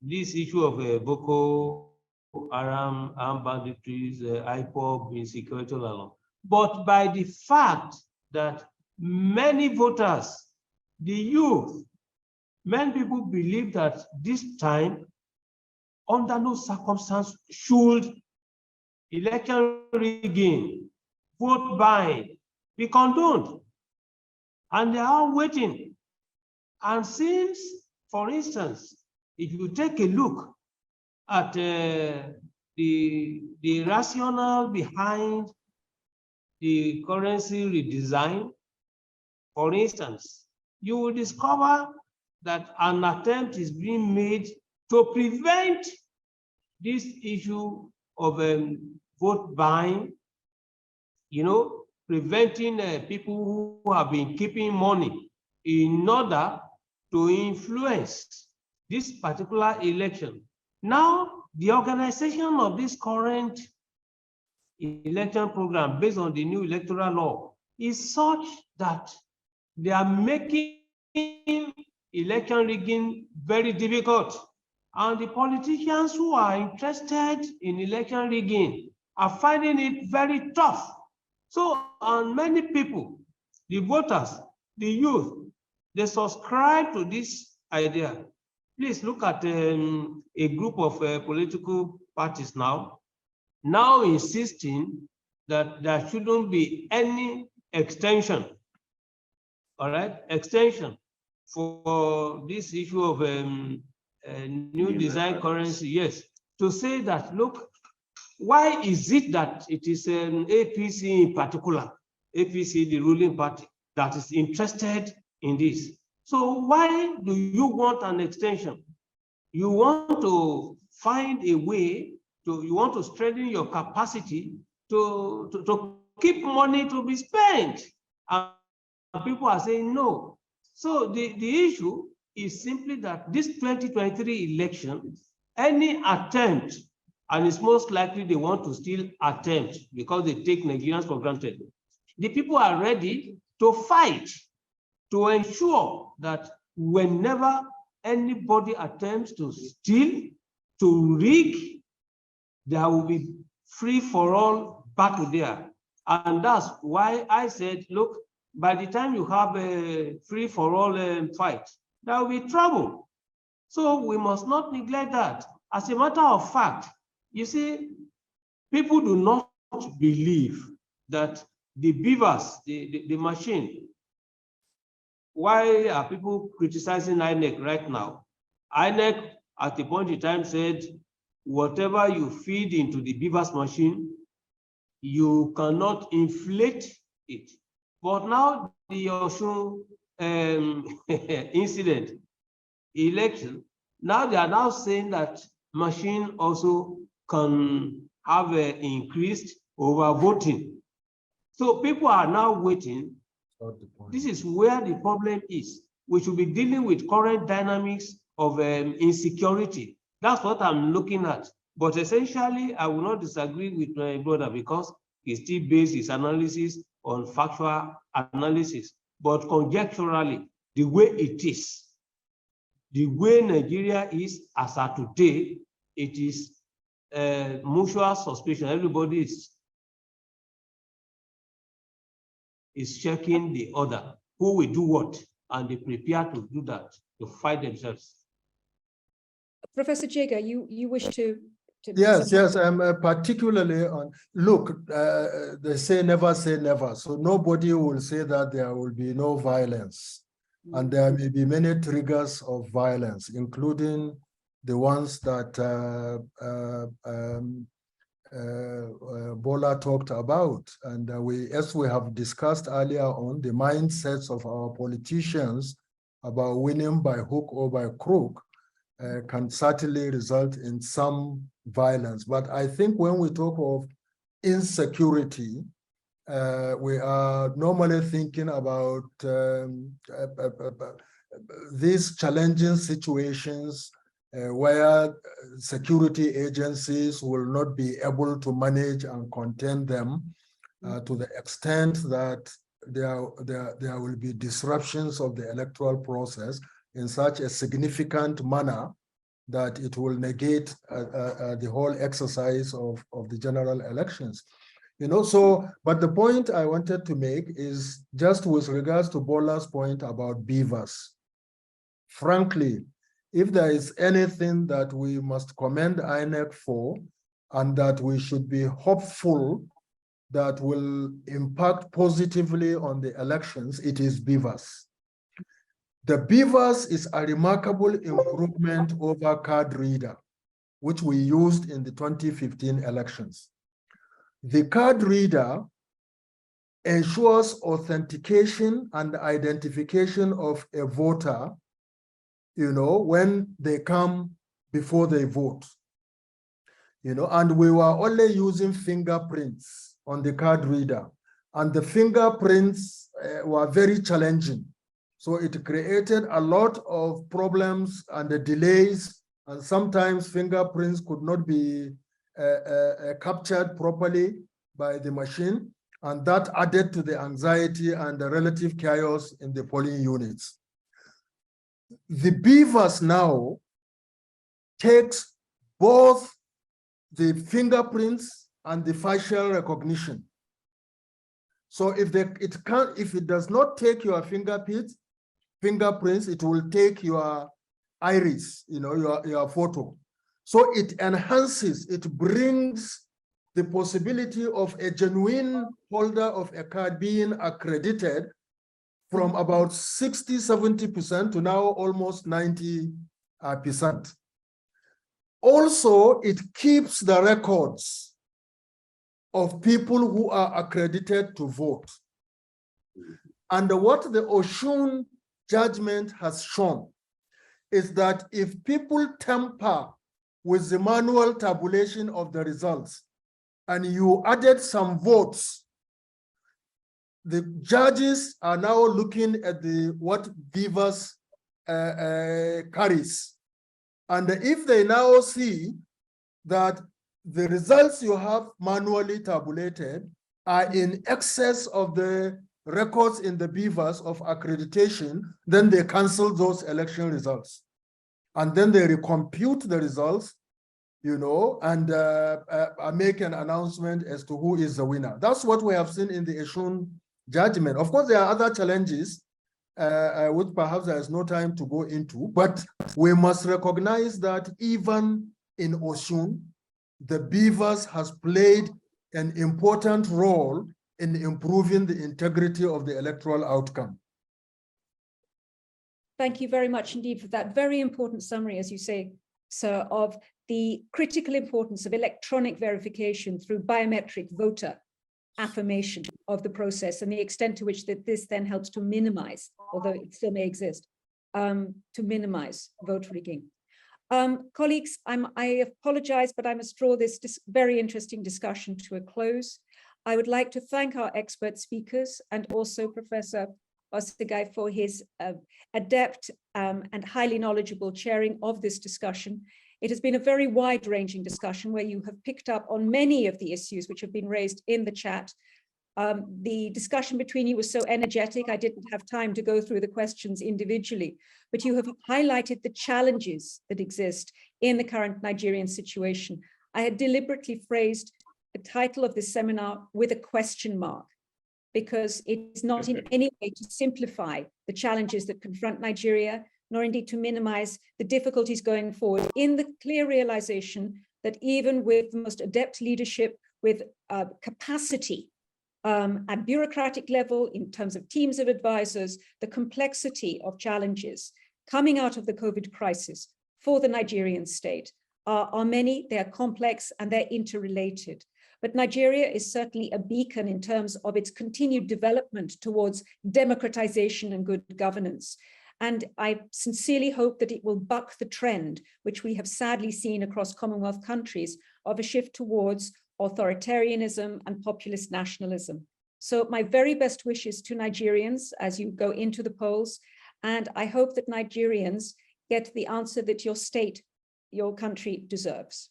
this issue of Boko Haram, armed banditries, IPOB, insecurity, but by the fact that many voters, the youth, many people believe that this time, under no circumstance, should election rigging, vote buying be condoned. And they are waiting. And since, for instance, if you take a look at the rationale behind the currency redesign, for instance, you will discover that an attempt is being made to prevent this issue of vote buying, you know, preventing people who have been keeping money in order to influence this particular election. Now, the organization of this current election program based on the new electoral law is such that they are making election rigging very difficult. And the politicians who are interested in election rigging are finding it very tough. So, and many people, the voters, the youth, they subscribe to this idea. Please look at a group of political parties now insisting that there shouldn't be any extension, all right, extension for this issue of new design currency, yes, to say that, look, why is it that it is an APC in particular, APC, the ruling party, that is interested in this? So why do you want an extension? You want to find a way to, you want to strengthen your capacity to keep money to be spent. And people are saying no. So the issue is simply that this 2023 election, any attempt, and it's most likely they want to still attempt because they take Nigerians for granted. The people are ready to fight to ensure that whenever anybody attempts to steal, to rig, there will be free for all battle there. And that's why I said, look, by the time you have a free for all fight, there will be trouble. So we must not neglect that. As a matter of fact, you see, people do not believe that the beavers, the machine. Why are people criticizing INEC right now? INEC at a point in time said, whatever you feed into the beavers machine, you cannot inflate it. But now the Osun incident, election, now they are now saying that machine also can have increased overvoting. So people are now waiting. This is where the problem is. We should be dealing with current dynamics of insecurity. That's what I'm looking at. But essentially, I will not disagree with my brother because he still based his analysis on factual analysis. But conjecturally, the way it is, the way Nigeria is as of today, it is mutual suspicion. Everybody is checking the other, who will do what, and they prepare to do that, to fight themselves. Professor Jega, you wish to Yes, I'm particularly on, look, they say never say never. So nobody will say that there will be no violence. And there may be many triggers of violence, including the ones that Bola talked about. And as we have discussed earlier on, the mindsets of our politicians about winning by hook or by crook can certainly result in some violence. But I think when we talk of insecurity, we are normally thinking about these challenging situations where security agencies will not be able to manage and contain them to the extent that there will be disruptions of the electoral process in such a significant manner that it will negate the whole exercise of the general elections. You know, so, but the point I wanted to make is just with regards to Bola's point about beavers. Frankly, if there is anything that we must commend INEC for, and that we should be hopeful that will impact positively on the elections, it is beavers. The beavers is a remarkable improvement over card reader, which we used in the 2015 elections. The card reader ensures authentication and identification of a voter, you know, when they come before they vote. You know, and we were only using fingerprints on the card reader, and the fingerprints were very challenging. So it created a lot of problems and the delays, and sometimes fingerprints could not be captured properly by the machine, and that added to the anxiety and the relative chaos in the polling units. The beavers now takes both the fingerprints and the facial recognition. So if it does not take your fingerprints, it will take your iris, you know, your photo. So it enhances, it brings the possibility of a genuine holder of a card being accredited from about 60–70% to now almost 90%. Also, it keeps the records of people who are accredited to vote. And what the Oshun judgment has shown is that if people tamper with the manual tabulation of the results and you added some votes, the judges are now looking at what Beavers carries. And if they now see that the results you have manually tabulated are in excess of the records in the Beavers of accreditation, then they cancel those election results. And then they recompute the results, you know, and make an announcement as to who is the winner. That's what we have seen in the Oshun judgment. Of course, there are other challenges, which perhaps there is no time to go into, but we must recognize that even in Oshun, the Beavers has played an important role in improving the integrity of the electoral outcome. Thank you very much indeed for that very important summary, as you say, sir, of the critical importance of electronic verification through biometric voter affirmation of the process and the extent to which that this then helps to minimize, although it still may exist, to minimize vote rigging. Colleagues, I apologize, but I must draw this very interesting discussion to a close. I would like to thank our expert speakers and also Professor Osegai for his adept and highly knowledgeable chairing of this discussion. It has been a very wide-ranging discussion where you have picked up on many of the issues which have been raised in the chat. The discussion between you was so energetic, I didn't have time to go through the questions individually, but you have highlighted the challenges that exist in the current Nigerian situation. I had deliberately phrased the title of this seminar with a question mark, because it is not in any way to simplify the challenges that confront Nigeria, nor indeed to minimize the difficulties going forward, in the clear realization that even with the most adept leadership, with capacity at bureaucratic level, in terms of teams of advisors, the complexity of challenges coming out of the COVID crisis for the Nigerian state are many, they are complex, and they're interrelated. But Nigeria is certainly a beacon in terms of its continued development towards democratization and good governance. And I sincerely hope that it will buck the trend, which we have sadly seen across Commonwealth countries, of a shift towards authoritarianism and populist nationalism. So my very best wishes to Nigerians as you go into the polls. And I hope that Nigerians get the answer that your state, your country deserves.